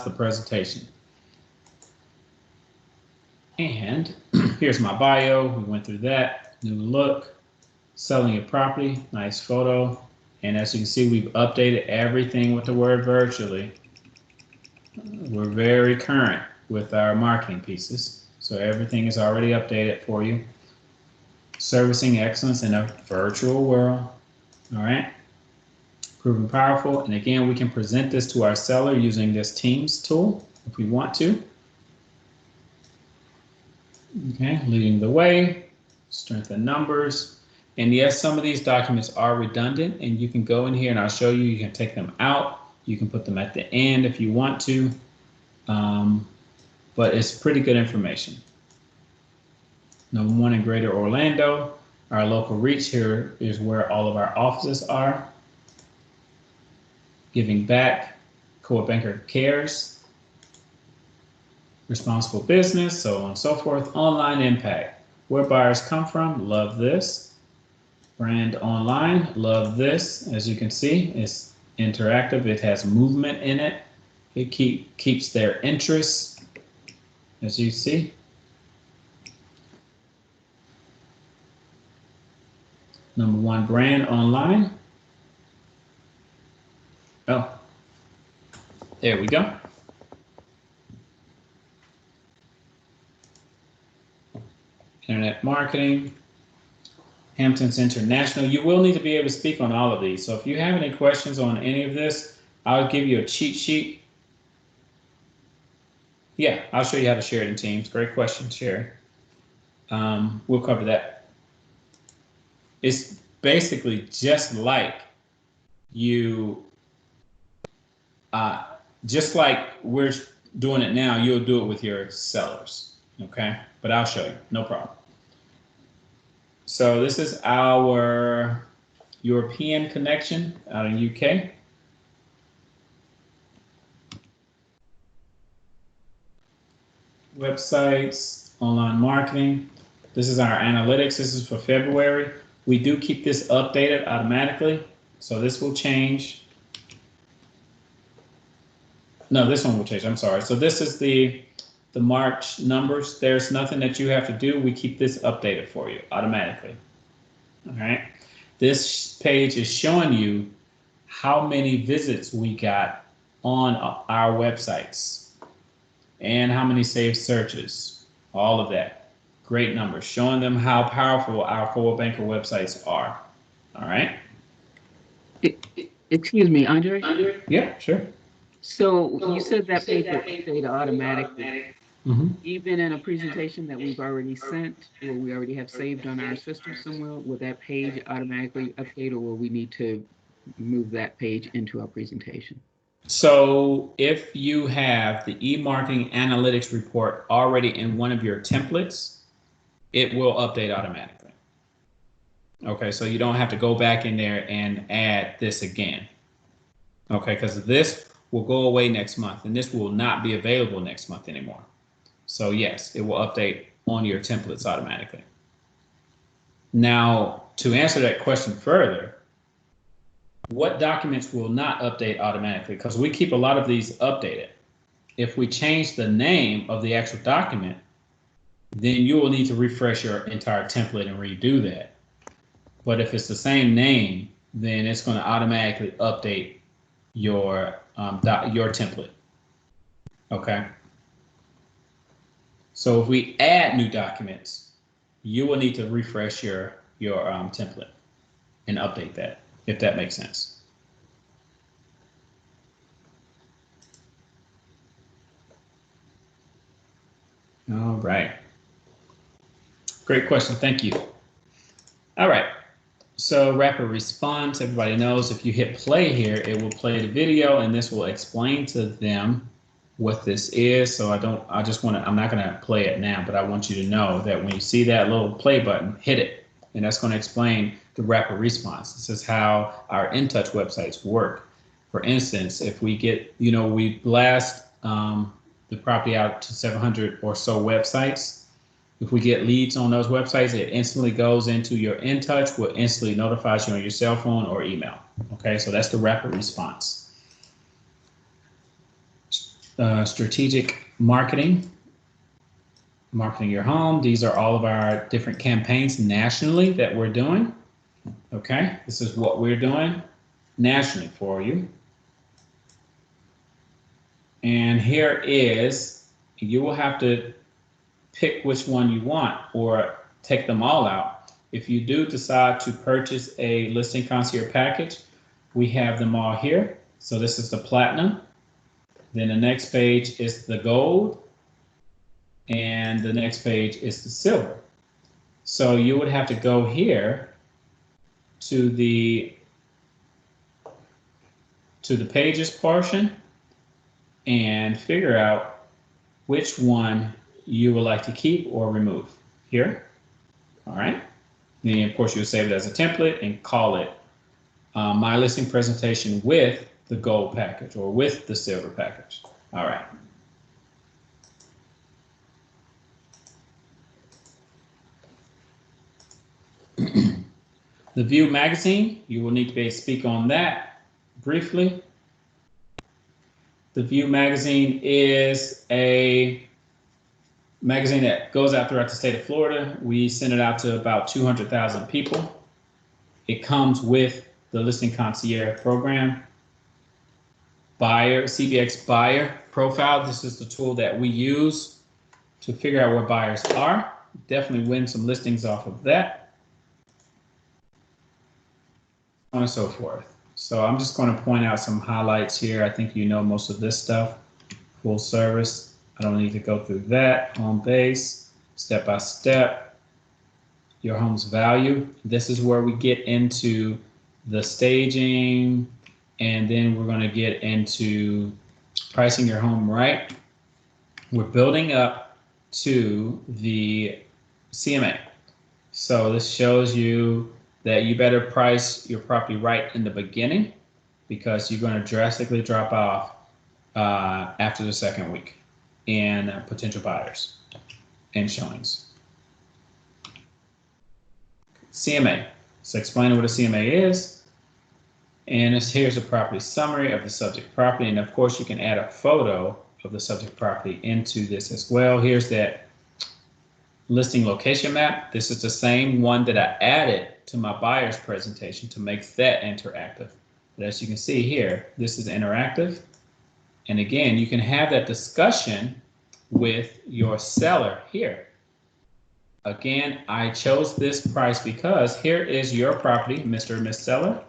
the presentation. And here's my bio. We went through that. New look, selling your property, nice photo. And as you can see, we've updated everything with the word virtually. We're very current with our marketing pieces. So everything is already updated for you. Servicing excellence in a virtual world. All right. Proven powerful. And again, we can present this to our seller using this Teams tool if we want to. Okay, leading the way, strength in numbers. And yes, some of these documents are redundant, and you can go in here and I'll show you, you can take them out. You can put them at the end if you want to, but it's pretty good information. Number 1 in Greater Orlando. Our local reach here is where all of our offices are. Giving back, Coa Banker Cares. Responsible business, so on and so forth. Online impact, where buyers come from, love this. Brand online, love this. As you can see, it's interactive, it has movement in it. It keeps their interest, as you see. Number 1 brand online. Oh, there we go. Internet marketing, Hamptons International. You will need to be able to speak on all of these. So if you have any questions on any of this, I'll give you a cheat sheet. Yeah, I'll show you how to share it in Teams. Great question, Sherry. We'll cover that. It's basically just like just like we're doing it now, you'll do it with your sellers, okay? But I'll show you, no problem. So this is our European connection out in UK. Websites, online marketing. This is our analytics. This is for February. We do keep this updated automatically, so this will change. No, this one will change, I'm sorry. So this is the March numbers. There's nothing that you have to do. We keep this updated for you automatically. All right. This page is showing you how many visits we got on our websites and how many saved searches, all of that. Great numbers, showing them how powerful our Coa Banker websites are. All right. Excuse me, Andre? Yeah, sure. So you said that page will update automatically. Even in a presentation that we've already sent or we already have saved on our system somewhere, will that page automatically update, or will we need to move that page into our presentation? So if you have the e-marketing analytics report already in one of your templates, it will update automatically. Okay, so you don't have to go back in there and add this again. Okay, because this will go away next month and this will not be available next month anymore. So yes, it will update on your templates automatically. Now, to answer that question further, what documents will not update automatically? Because we keep a lot of these updated. If we change the name of the actual document, then you will need to refresh your entire template and redo that. But if it's the same name, then it's going to automatically update your template. Okay. So if we add new documents, you will need to refresh your template and update that, if that makes sense. All right. Great question. Thank you. All right. So rapid response, everybody knows if you hit play here, it will play the video and this will explain to them what this is. So I'm not going to play it now, but I want you to know that when you see that little play button, hit it. And that's going to explain the rapid response. This is how our InTouch websites work. For instance, if we get, we blast the property out to 700 or so websites. If we get leads on those websites, it instantly goes into your InTouch, will instantly notifies you on your cell phone or email. Okay, so that's the rapid response. Strategic marketing, marketing your home. These are all of our different campaigns nationally that we're doing. Okay, this is what we're doing nationally for you. And here is, you will have to pick which one you want or take them all out. If you do decide to purchase a listing concierge package, we have them all here. So this is the platinum. Then the next page is the gold. And the next page is the silver. So you would have to go here to the pages portion and figure out which one you would like to keep or remove here. All right. Then of course you'll save it as a template and call it my listing presentation with the gold package or with the silver package. All right. The View magazine, you will need to be able to speak on that briefly. The View magazine is a magazine that goes out throughout the state of Florida. We send it out to about 200,000 people. It comes with the Listing Concierge program. Buyer, CBX buyer profile. This is the tool that we use to figure out where buyers are. Definitely win some listings off of that. On and so forth. So I'm just going to point out some highlights here. I think you know most of this stuff. Full service. I don't need to go through that. Home base, step by step. Your home's value. This is where we get into the staging, and then we're going to get into pricing your home right. We're building up to the CMA. So this shows you that you better price your property right in the beginning because you're going to drastically drop off after the second week in potential buyers and showings. CMA. So explaining what a CMA is. And here's a property summary of the subject property. And of course you can add a photo of the subject property into this as well. Here's that listing location map. This is the same one that I added to my buyer's presentation to make that interactive. But as you can see here, this is interactive. And again, you can have that discussion with your seller here. Again, I chose this price because here is your property, Mr. and Miss Seller.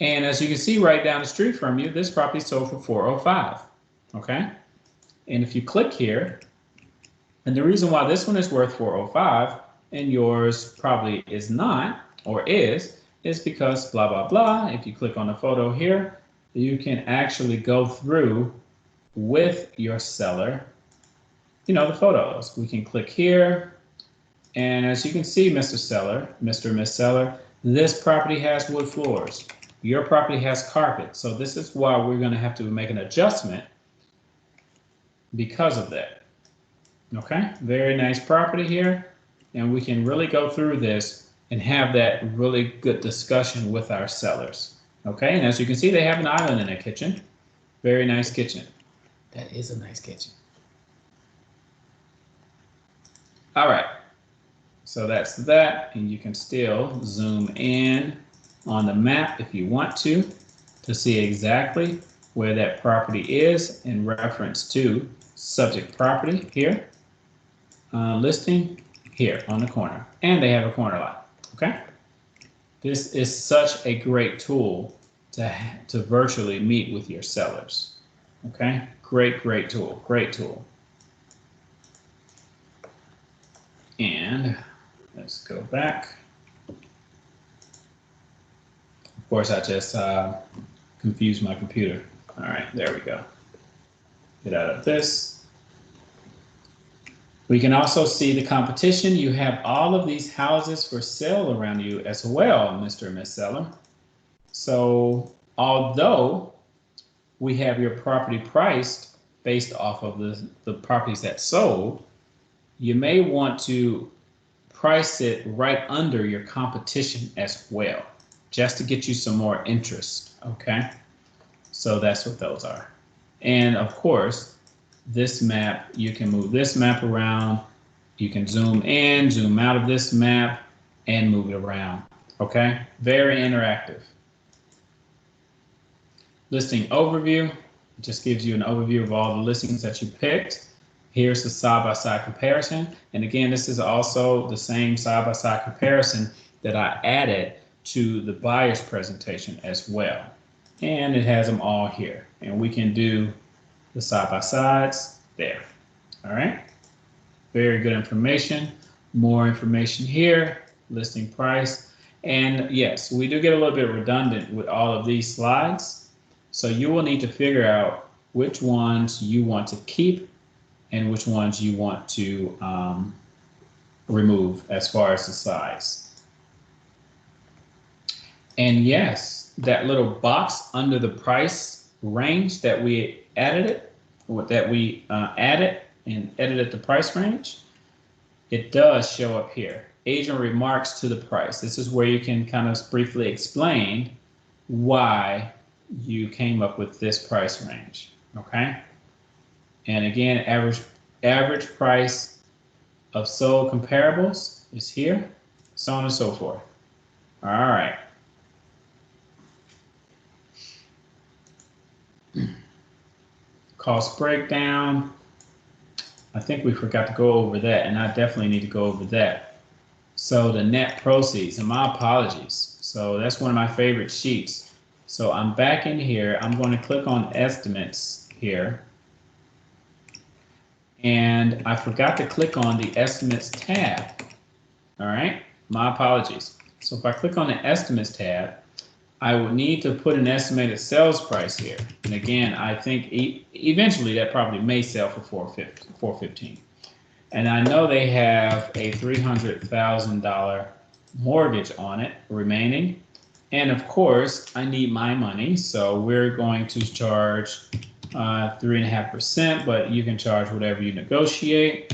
And as you can see right down the street from you, this property sold for $405. Okay. And if you click here, and the reason why this one is worth $405 and yours probably is not, or is because blah, blah, blah. If you click on the photo here, you can actually go through with your seller, the photos. We can click here. And as you can see, Mr. Seller, Mr. and Miss Seller, this property has wood floors. Your property has carpet. So this is why we're going to have to make an adjustment because of that. Okay, very nice property here. And we can really go through this and have that really good discussion with our sellers. Okay, and as you can see, they have an island in their kitchen. Very nice kitchen. That is a nice kitchen. All right, so that's that. And you can still zoom in on the map if you want to see exactly where that property is in reference to subject property here. listing here on the corner, and they have a corner lot. Okay, this is such a great tool to virtually meet with your sellers. Okay, great tool, great tool. And let's go back. Of course, I just confused my computer. All right, there we go. Get out of this. We can also see the competition. You have all of these houses for sale around you as well, Mr. and Miss Seller. So although we have your property priced based off of the properties that sold, you may want to price it right under your competition as well, just to get you some more interest, okay? So that's what those are. And of course, this map, you can move this map around. You can zoom in, zoom out of this map, and move it around, okay? Very interactive. Listing overview, just gives you an overview of all the listings that you picked. Here's the side-by-side comparison. And again, this is also the same side-by-side comparison that I added to the buyer's presentation as well. And it has them all here. And we can do the side-by-sides there. All right. Very good information. More information here, listing price. And yes, we do get a little bit redundant with all of these slides. So you will need to figure out which ones you want to keep and which ones you want to remove as far as the size. And yes, that little box under the price range that we added and edited the price range, it does show up here. Agent remarks to the price. This is where you can kind of briefly explain why you came up with this price range, okay? And again, average price of sold comparables is here, so on and so forth. All right. Cost breakdown. I think we forgot to go over that, and I definitely need to go over that. So the net proceeds, and my apologies. So that's one of my favorite sheets. So I'm back in here. I'm going to click on estimates here. And I forgot to click on the estimates tab. All right, my apologies. So if I click on the estimates tab, I would need to put an estimated sales price here. And again, I think eventually that property may sell for $415. And I know they have a $300,000 mortgage on it remaining. And of course, I need my money. So we're going to charge 3.5%, but you can charge whatever you negotiate.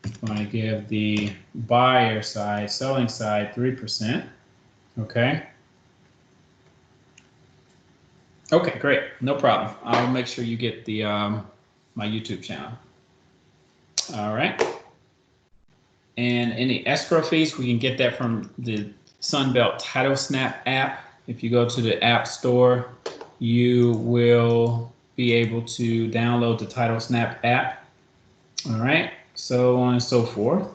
I'm going to give the buyer side, selling side 3%. Okay. Okay, great. No problem. I'll make sure you get the my YouTube channel. All right. And any escrow fees, we can get that from the Sunbelt Title Snap app. If you go to the App Store, you will be able to download the Title Snap app. All right, so on and so forth.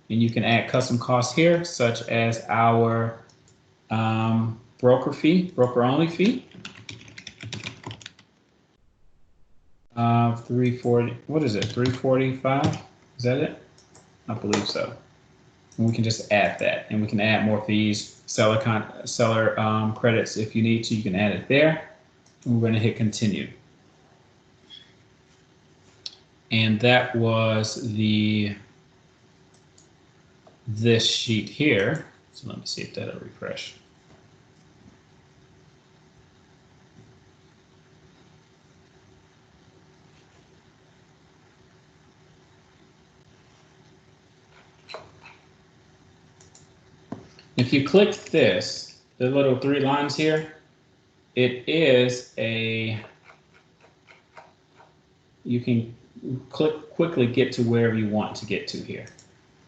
And you can add custom costs here, such as our broker only fee. 340, what is it, 345? Is that it? I believe so. And we can just add that, and we can add more fees, seller credits if you need to. You can add it there. And we're going to hit continue. And that was this sheet here. So let me see if that'll refresh. If you click this, the little 3 lines here, it is you can quickly get to wherever you want to get to here.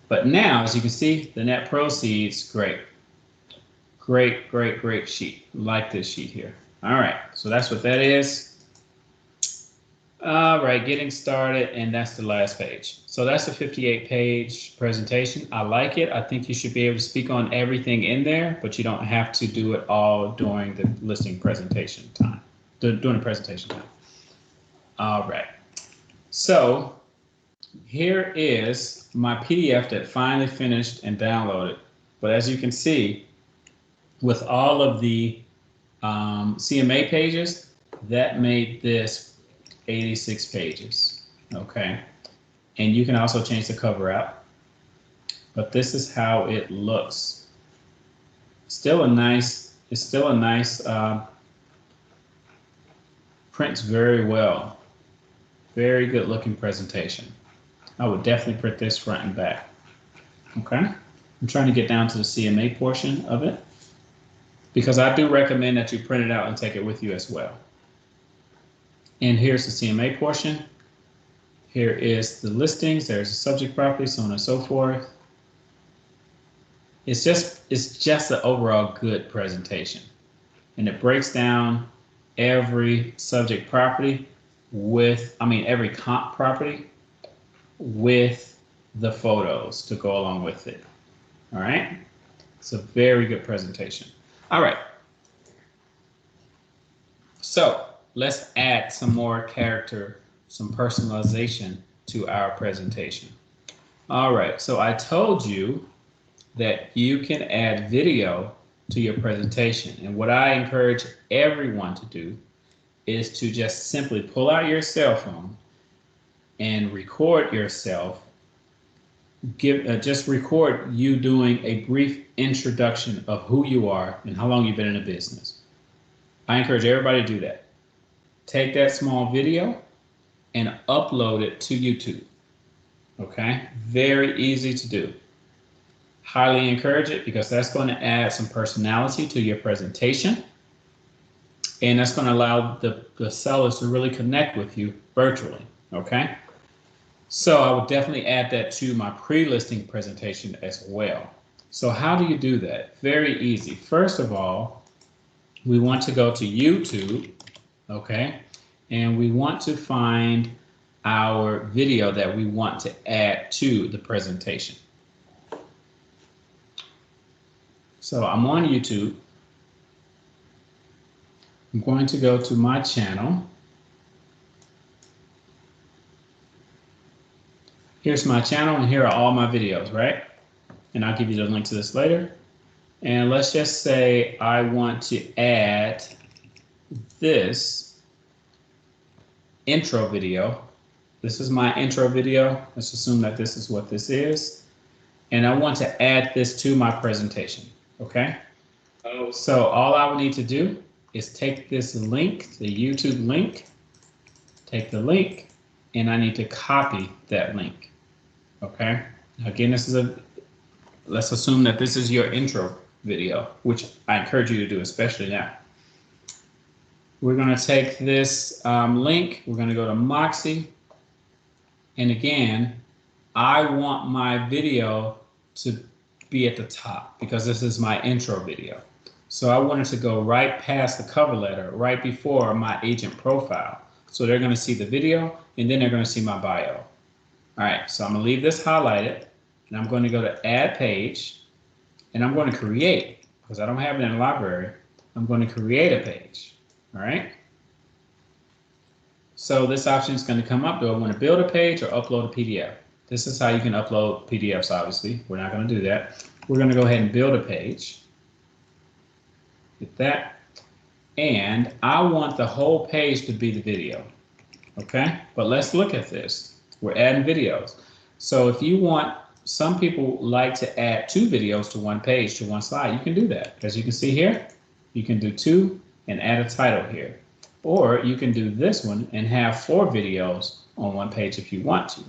But now, as you can see, the net proceeds, great. Great, sheet. Like this sheet here. All right, so that's what that is. All right, getting started, and that's the last page. So that's a 58-page presentation. I like it. I think you should be able to speak on everything in there, but you don't have to do it all during the listing presentation time, during the presentation time. All right. So here is my PDF that finally finished and downloaded. But as you can see, with all of the CMA pages, that made this 86 pages. Okay. And you can also change the cover out. But this is how it looks. It's still a nice, prints very well. Very good looking presentation. I would definitely print this front and back. Okay. I'm trying to get down to the CMA portion of it, because I do recommend that you print it out and take it with you as well. And here's the CMA portion. Here is the listings. There's the subject property, so on and so forth. It's just an overall good presentation, and it breaks down every subject property every comp property with the photos to go along with it. All right. It's a very good presentation. All right. So let's add some more character, some personalization to our presentation. All right. So I told you that you can add video to your presentation. And what I encourage everyone to do is to just simply pull out your cell phone and record yourself. Just record you doing a brief introduction of who you are and how long you've been in the business. I encourage everybody to do that. Take that small video and upload it to YouTube. Okay, very easy to do. Highly encourage it, because that's going to add some personality to your presentation, and that's going to allow the sellers to really connect with you virtually. Okay, so I would definitely add that to my pre-listing presentation as well. So how do you do that? Very easy. First of all, we want to go to YouTube, okay, and we want to find our video that we want to add to the presentation. So I'm on YouTube. I'm going to go to my channel. Here's my channel, and here are all my videos, right? And I'll give you the link to this later. And let's just say I want to add this intro video. This is my intro video. Let's assume that this is what this is. And I want to add this to my presentation. Okay, so all I would need to do is take this link, the YouTube link, take the link, and I need to copy that link. Okay, again, let's assume that this is your intro video, which I encourage you to do, especially now. We're going to take this link, we're going to go to Moxi, and again, I want my video to be at the top because this is my intro video. So I wanted to go right past the cover letter, right before my agent profile. So they're going to see the video, and then they're going to see my bio. All right, so I'm going to leave this highlighted, and I'm going to go to Add Page, and I'm going to create, because I don't have it in the library, I'm going to create a page. All right. So this option is going to come up. Do I want to build a page or upload a PDF? This is how you can upload PDFs, obviously. We're not going to do that. We're going to go ahead and build a page. Get that. And I want the whole page to be the video. Okay? But let's look at this. We're adding videos. So if you want, some people like to add 2 videos to one page, to one slide. You can do that. As you can see here, you can do 2 and add a title here. Or you can do this one and have 4 videos on one page if you want to.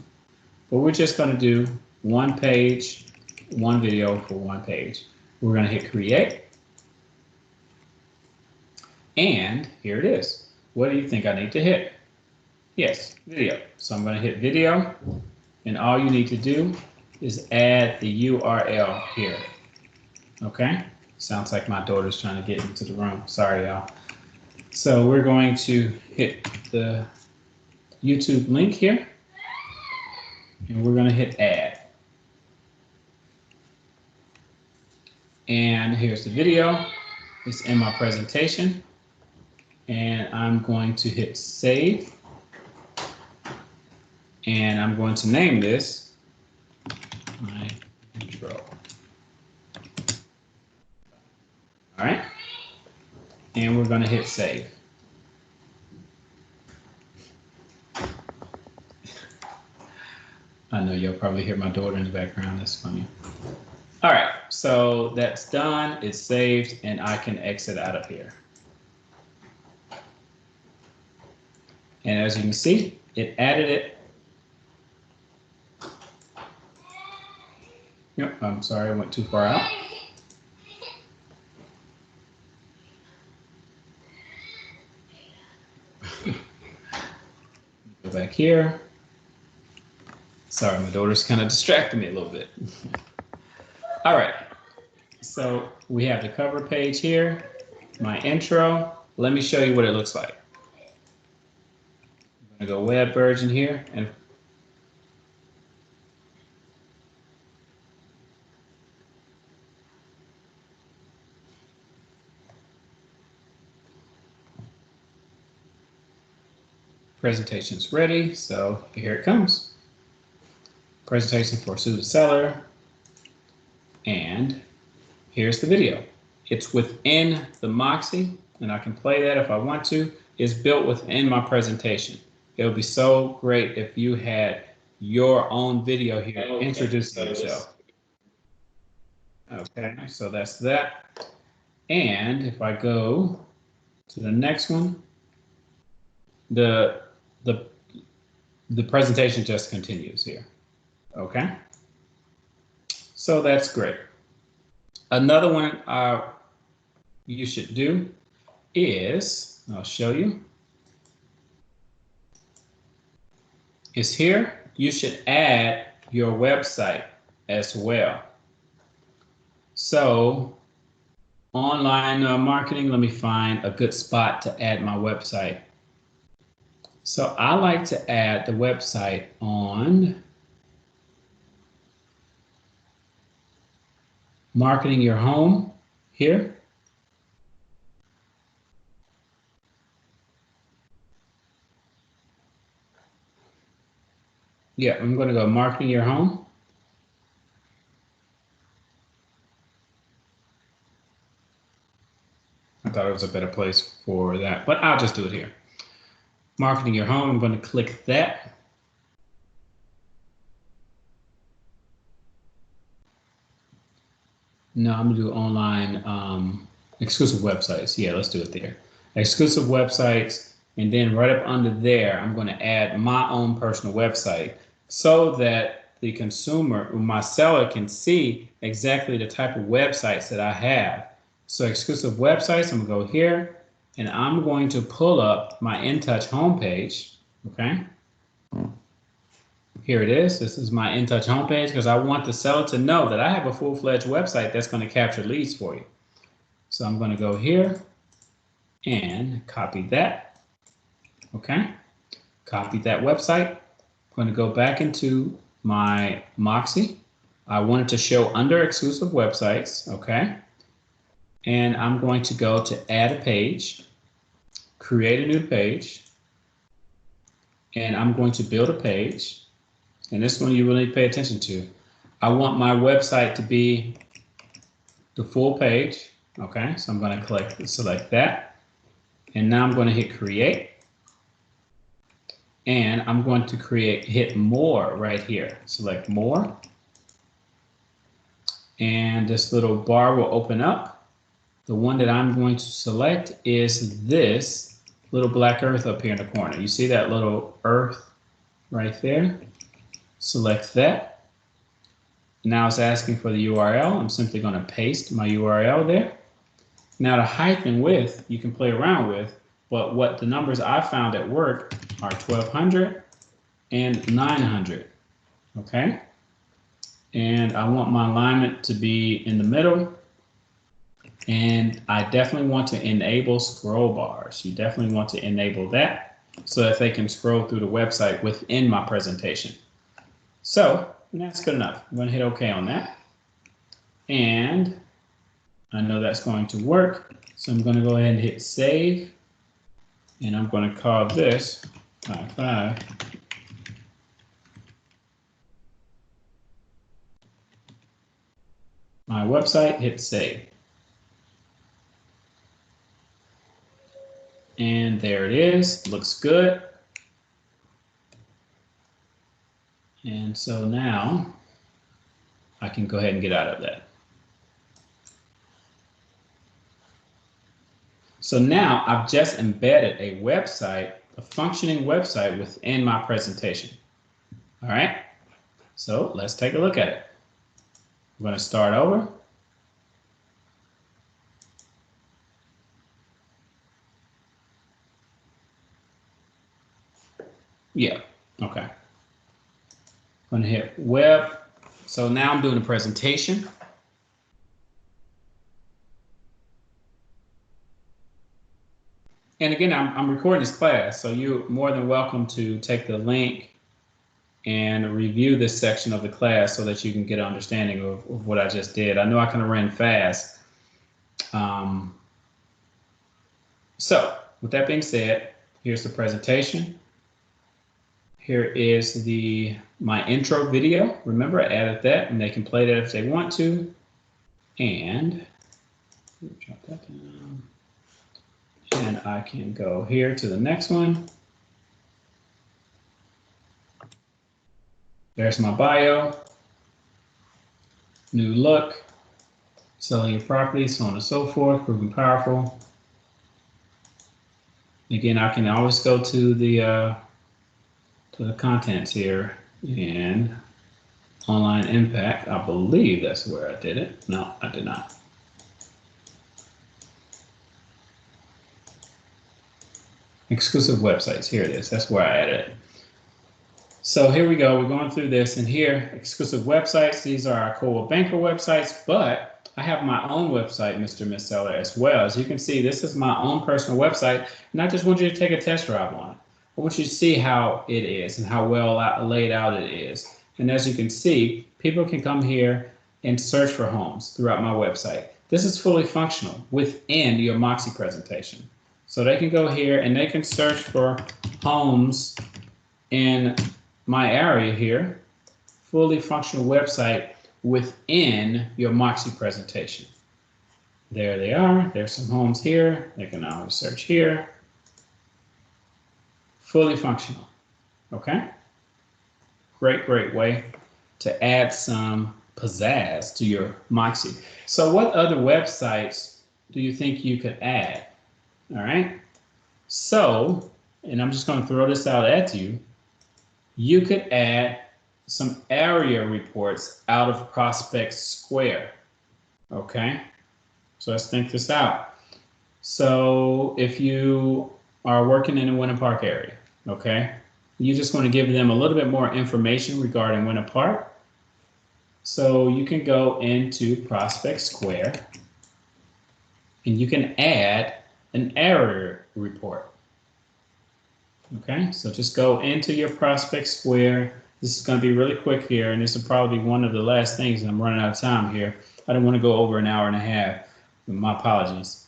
But we're just going to do one page, one video for one page. We're going to hit create. And here it is. What do you think I need to hit? Yes, video. So I'm going to hit video. And all you need to do is add the URL here. Okay? Sounds like my daughter's trying to get into the room. Sorry, y'all. So we're going to hit the YouTube link here, and we're going to hit add. And here's the video. It's in my presentation, and I'm going to hit save, and I'm going to name this my intro. All right, and we're going to hit save. I know you'll probably hear my daughter in the background. That's funny. All right, so that's done. It's saved, and I can exit out of here. And as you can see, it added it. Yep, I'm sorry, I went too far out. Go back here. Sorry, my daughter's kind of distracting me a little bit. All right, so we have the cover page here, my intro. Let me show you what it looks like. I'm gonna go web version here, and presentation's ready, so here it comes. Presentation for Sue the Seller, and here's the video. It's within the Moxi, and I can play that if I want to. It's built within my presentation. It would be so great if you had your own video here introducing yourself. Okay, so that's that. And if I go to the next one, the presentation just continues here. Okay, so that's great. Another one you should do is, I'll show you, is here. You should add your website as well. So online marketing, let me find a good spot to add my website. So I like to add the website on marketing your home here. Yeah, I'm going to go marketing your home. I thought it was a better place for that, but I'll just do it here. Marketing your home, I'm going to click that. No, I'm going to do online exclusive websites. Yeah, let's do it there. Exclusive websites, and then right up under there, I'm going to add my own personal website so that the consumer, or my seller, can see exactly the type of websites that I have. So exclusive websites, I'm going to go here, and I'm going to pull up my InTouch homepage. Okay. Here it is. This is my InTouch homepage because I want the seller to know that I have a full-fledged website that's going to capture leads for you. So I'm going to go here and copy that. Okay. Copy that website. I'm going to go back into my Moxi. I want it to show under exclusive websites. Okay. And I'm going to go to add a page, create a new page, and I'm going to build a page. And this one you really need to pay attention to. I want my website to be the full page. Okay, so I'm going to select that. And now I'm going to hit create. And I'm going to hit more right here. Select more. And this little bar will open up. The one that I'm going to select is this little black earth up here in the corner. You see that little earth right there? Select that. Now it's asking for the URL. I'm simply going to paste my URL there. Now the height and width you can play around with, but what the numbers I found at work are 1200 and 900. Okay. And I want my alignment to be in the middle. And I definitely want to enable scroll bars. You definitely want to enable that. so that they can scroll through the website within my presentation. So that's good enough. I'm going to hit OK on that. And I know that's going to work. So I'm going to go ahead and hit save. And I'm going to call this high five. My website, hit save. And there it is, looks good. And so now I can go ahead and get out of that. So now I've just embedded a website, a functioning website within my presentation. All right, so let's take a look at it. I'm going to start over. Yeah, okay. I'm going to hit web. So now I'm doing a presentation. And again, I'm recording this class, so you're more than welcome to take the link and review this section of the class so that you can get an understanding of what I just did. I know I kind of ran fast. So with that being said, here's the presentation. Here is my intro video. Remember, I added that, and they can play that if they want to. And drop that down. And I can go here to the next one. There's my bio. New look. Selling your property, so on and so forth. Proving powerful. Again, I can always go to the contents here and online impact. I believe that's where I did it. No, I did not. Exclusive websites. Here it is. That's where I added it. So here we go. We're going through this, and here, exclusive websites. These are our Coldwell Banker websites, but I have my own website, Mr. Miss Seller, as well. As you can see, this is my own personal website, and I just want you to take a test drive on it. I want you to see how it is and how well laid out it is. And as you can see, people can come here and search for homes throughout my website. This is fully functional within your Moxi presentation. So they can go here and they can search for homes in my area here, fully functional website within your Moxi presentation. There they are. There's some homes here. They can always search here. Fully functional. Okay? Great, great way to add some pizzazz to your Moxi. So what other websites do you think you could add? All right. So, and I'm just going to throw this out at you. You could add some area reports out of Prospect Square. Okay. So let's think this out. So if you are working in the Winter Park area, okay, you just want to give them a little bit more information regarding Winter Park. So you can go into Prospect Square and you can add an area report. Okay, so just go into your Prospect Square. This is going to be really quick here, and this will probably be one of the last things, and I'm running out of time here. I don't want to go over an hour and a half. My apologies.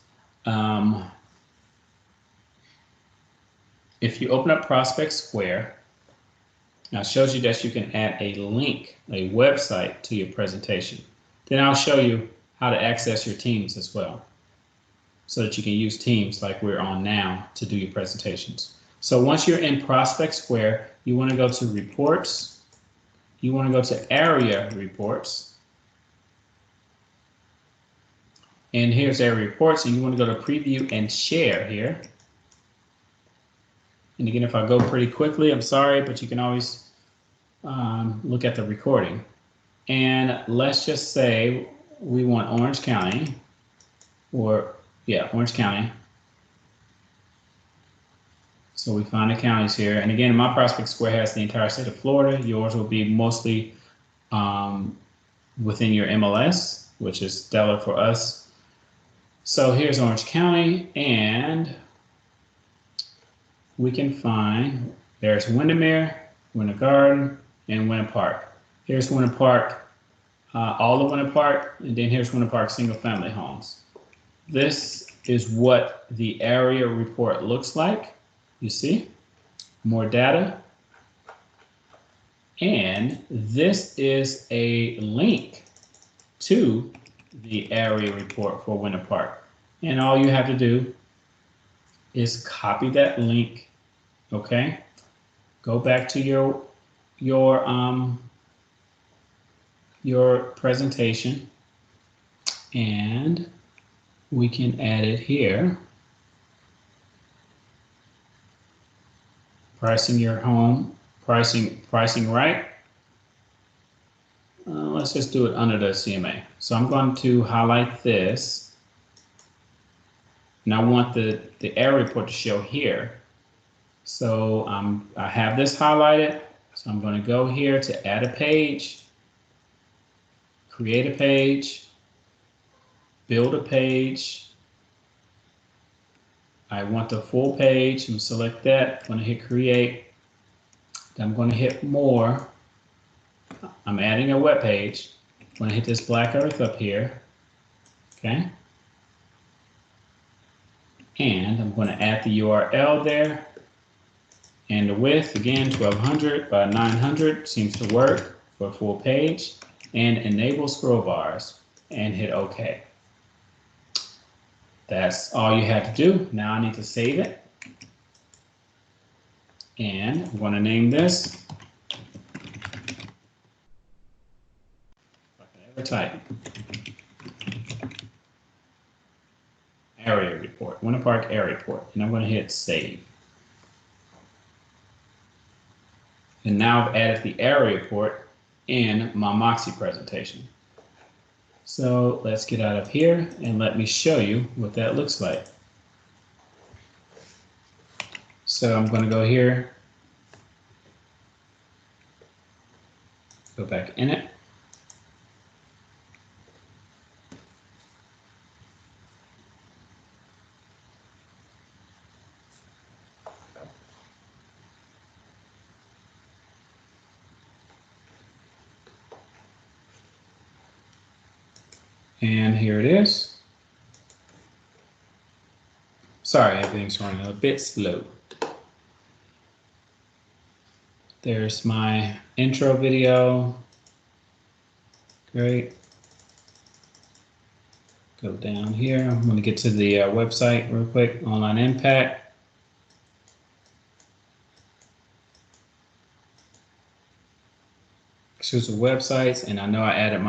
If you open up Prospect Square, now it shows you that you can add a link, a website to your presentation. Then I'll show you how to access your Teams as well, so that you can use Teams like we're on now to do your presentations. So once you're in Prospect Square, you want to go to Reports. You want to go to Area Reports. And here's Area Reports, and you want to go to Preview and Share here. And again, if I go pretty quickly, I'm sorry, but you can always look at the recording. And let's just say we want Orange County, or yeah, Orange County. So we find the counties here. And again, my Prospect Square has the entire state of Florida. Yours will be mostly within your MLS, which is stellar for us. So here's Orange County, and we can find, there's Windermere, Winter Garden, and Winter Park. Here's Winter Park, all of Winter Park, and then here's Winter Park single family homes. This is what the area report looks like. You see, more data. And this is a link to the area report for Winter Park. And all you have to do is copy that link, okay? Go back to your presentation, and we can add it here. Pricing your home, pricing right. Let's just do it under the CMA. So I'm going to highlight this. And I want the area report to show here. So I have this highlighted. So I'm going to go here to add a page, create a page, build a page. I want the full page. I'm going to select that. I'm going to hit create. Then I'm going to hit more. I'm adding a web page. I'm going to hit this black earth up here. Okay. And I'm going to add the URL there. And the width, again, 1200 by 900 seems to work for a full page. And enable scroll bars and hit OK. That's all you have to do. Now I need to save it. And I'm going to name this. If I can ever type. Area report, Winter Park area report. And I'm going to hit save. And now I've added the area report in my Moxi presentation. So let's get out of here and let me show you what that looks like. So I'm going to go here, go back in it. And here it is. Sorry, everything's running a bit slow. There's my intro video. Great. Go down here. I'm going to get to the website real quick, Online Impact. Choose the websites, and I know I added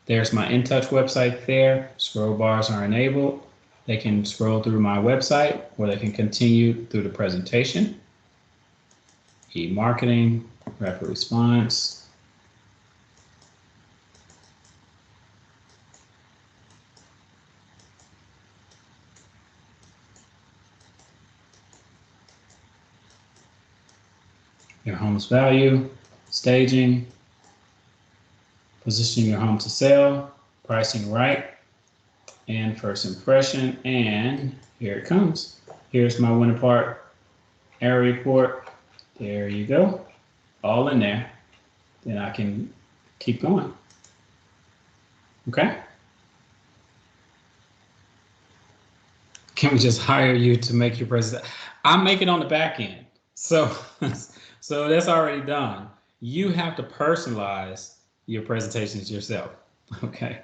there's my In Touch website there. Scroll bars are enabled. They can scroll through my website, or they can continue through the presentation. E-marketing, rapid response. Your home's value, staging, positioning your home to sell, pricing right, and first impression. And here it comes. Here's my Winter Park area report. There you go, all in there. Then I can keep going. Okay. Can we just hire you to make your presentation? I'm making on the back end. So that's already done. You have to personalize your presentations yourself. Okay.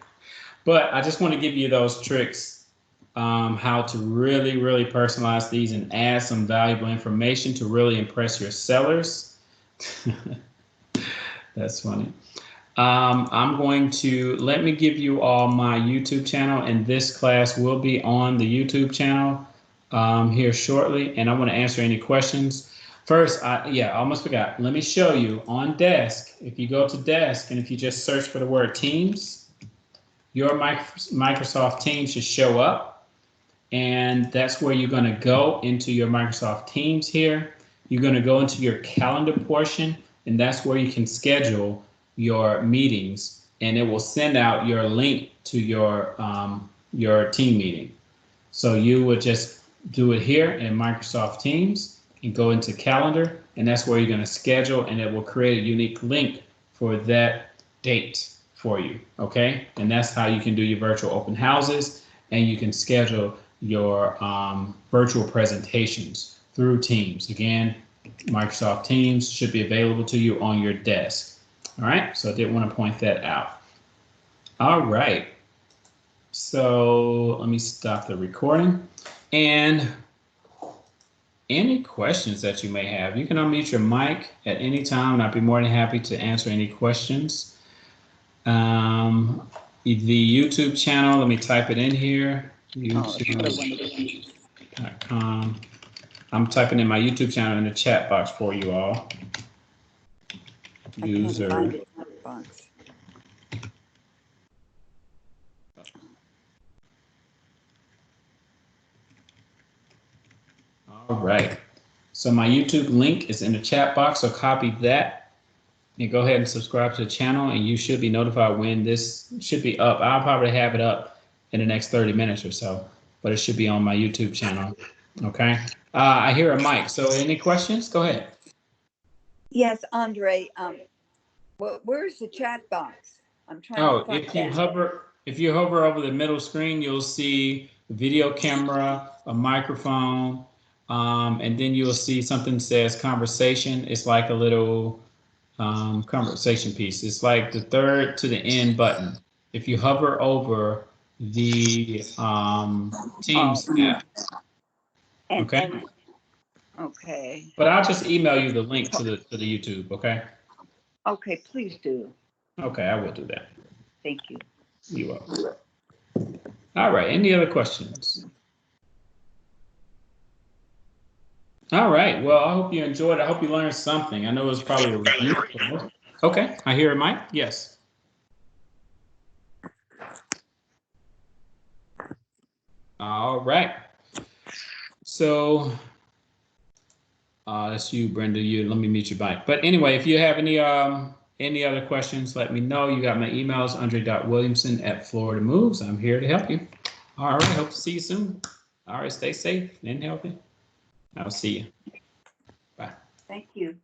But I just want to give you those tricks, how to really, really personalize these and add some valuable information to really impress your sellers. That's funny. I'm going to, let me give you all my YouTube channel, and this class will be on the YouTube channel here shortly, and I want to answer any questions. First, I almost forgot. Let me show you on desk. If you go to desk and if you just search for the word Teams, your Microsoft Teams should show up. And that's where you're going to go into your Microsoft Teams here. You're going to go into your calendar portion, and that's where you can schedule your meetings, and it will send out your link to your team meeting. So you would just do it here in Microsoft Teams. and go into calendar, and that's where you're going to schedule, and it will create a unique link for that date for you. Okay, and that's how you can do your virtual open houses, and you can schedule your virtual presentations through Teams. Again, Microsoft Teams should be available to you on your desk. All right, so I did want to point that out. All right, so let me stop the recording. And any questions that you may have, you can unmute your mic at any time, and I'd be more than happy to answer any questions. The YouTube channel, let me type it in here, youtube.com. I'm typing in my YouTube channel in the chat box for you all. User. All right. So my YouTube link is in the chat box, so copy that and go ahead and subscribe to the channel, and you should be notified when this should be up. I'll probably have it up in the next 30 minutes or so, but it should be on my YouTube channel. Okay. I hear a mic. So any questions? Go ahead. Yes, Andre. Where's the chat box? I'm trying to find if you hover over the middle screen, you'll see video camera, a microphone, and then you'll see something that says conversation. It's like a little conversation piece. It's like the third to the end button. If you hover over the Teams app. Okay. Okay. But I'll just email you the link to the YouTube. Okay. Okay, please do. Okay, I will do that. Thank you. You're welcome. All right. Any other questions? All right. Well, I hope you enjoyed. I hope you learned something. I know it was probably a review. Okay. I hear a mic. Yes. All right. So that's you, Brenda. Let me mute your mic. But anyway, if you have any other questions, let me know. You got my emails, andre.williamson@FloridaMoves. I'm here to help you. All right. Hope to see you soon. All right. Stay safe and healthy. I'll see you. Bye. Thank you.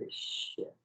this shit.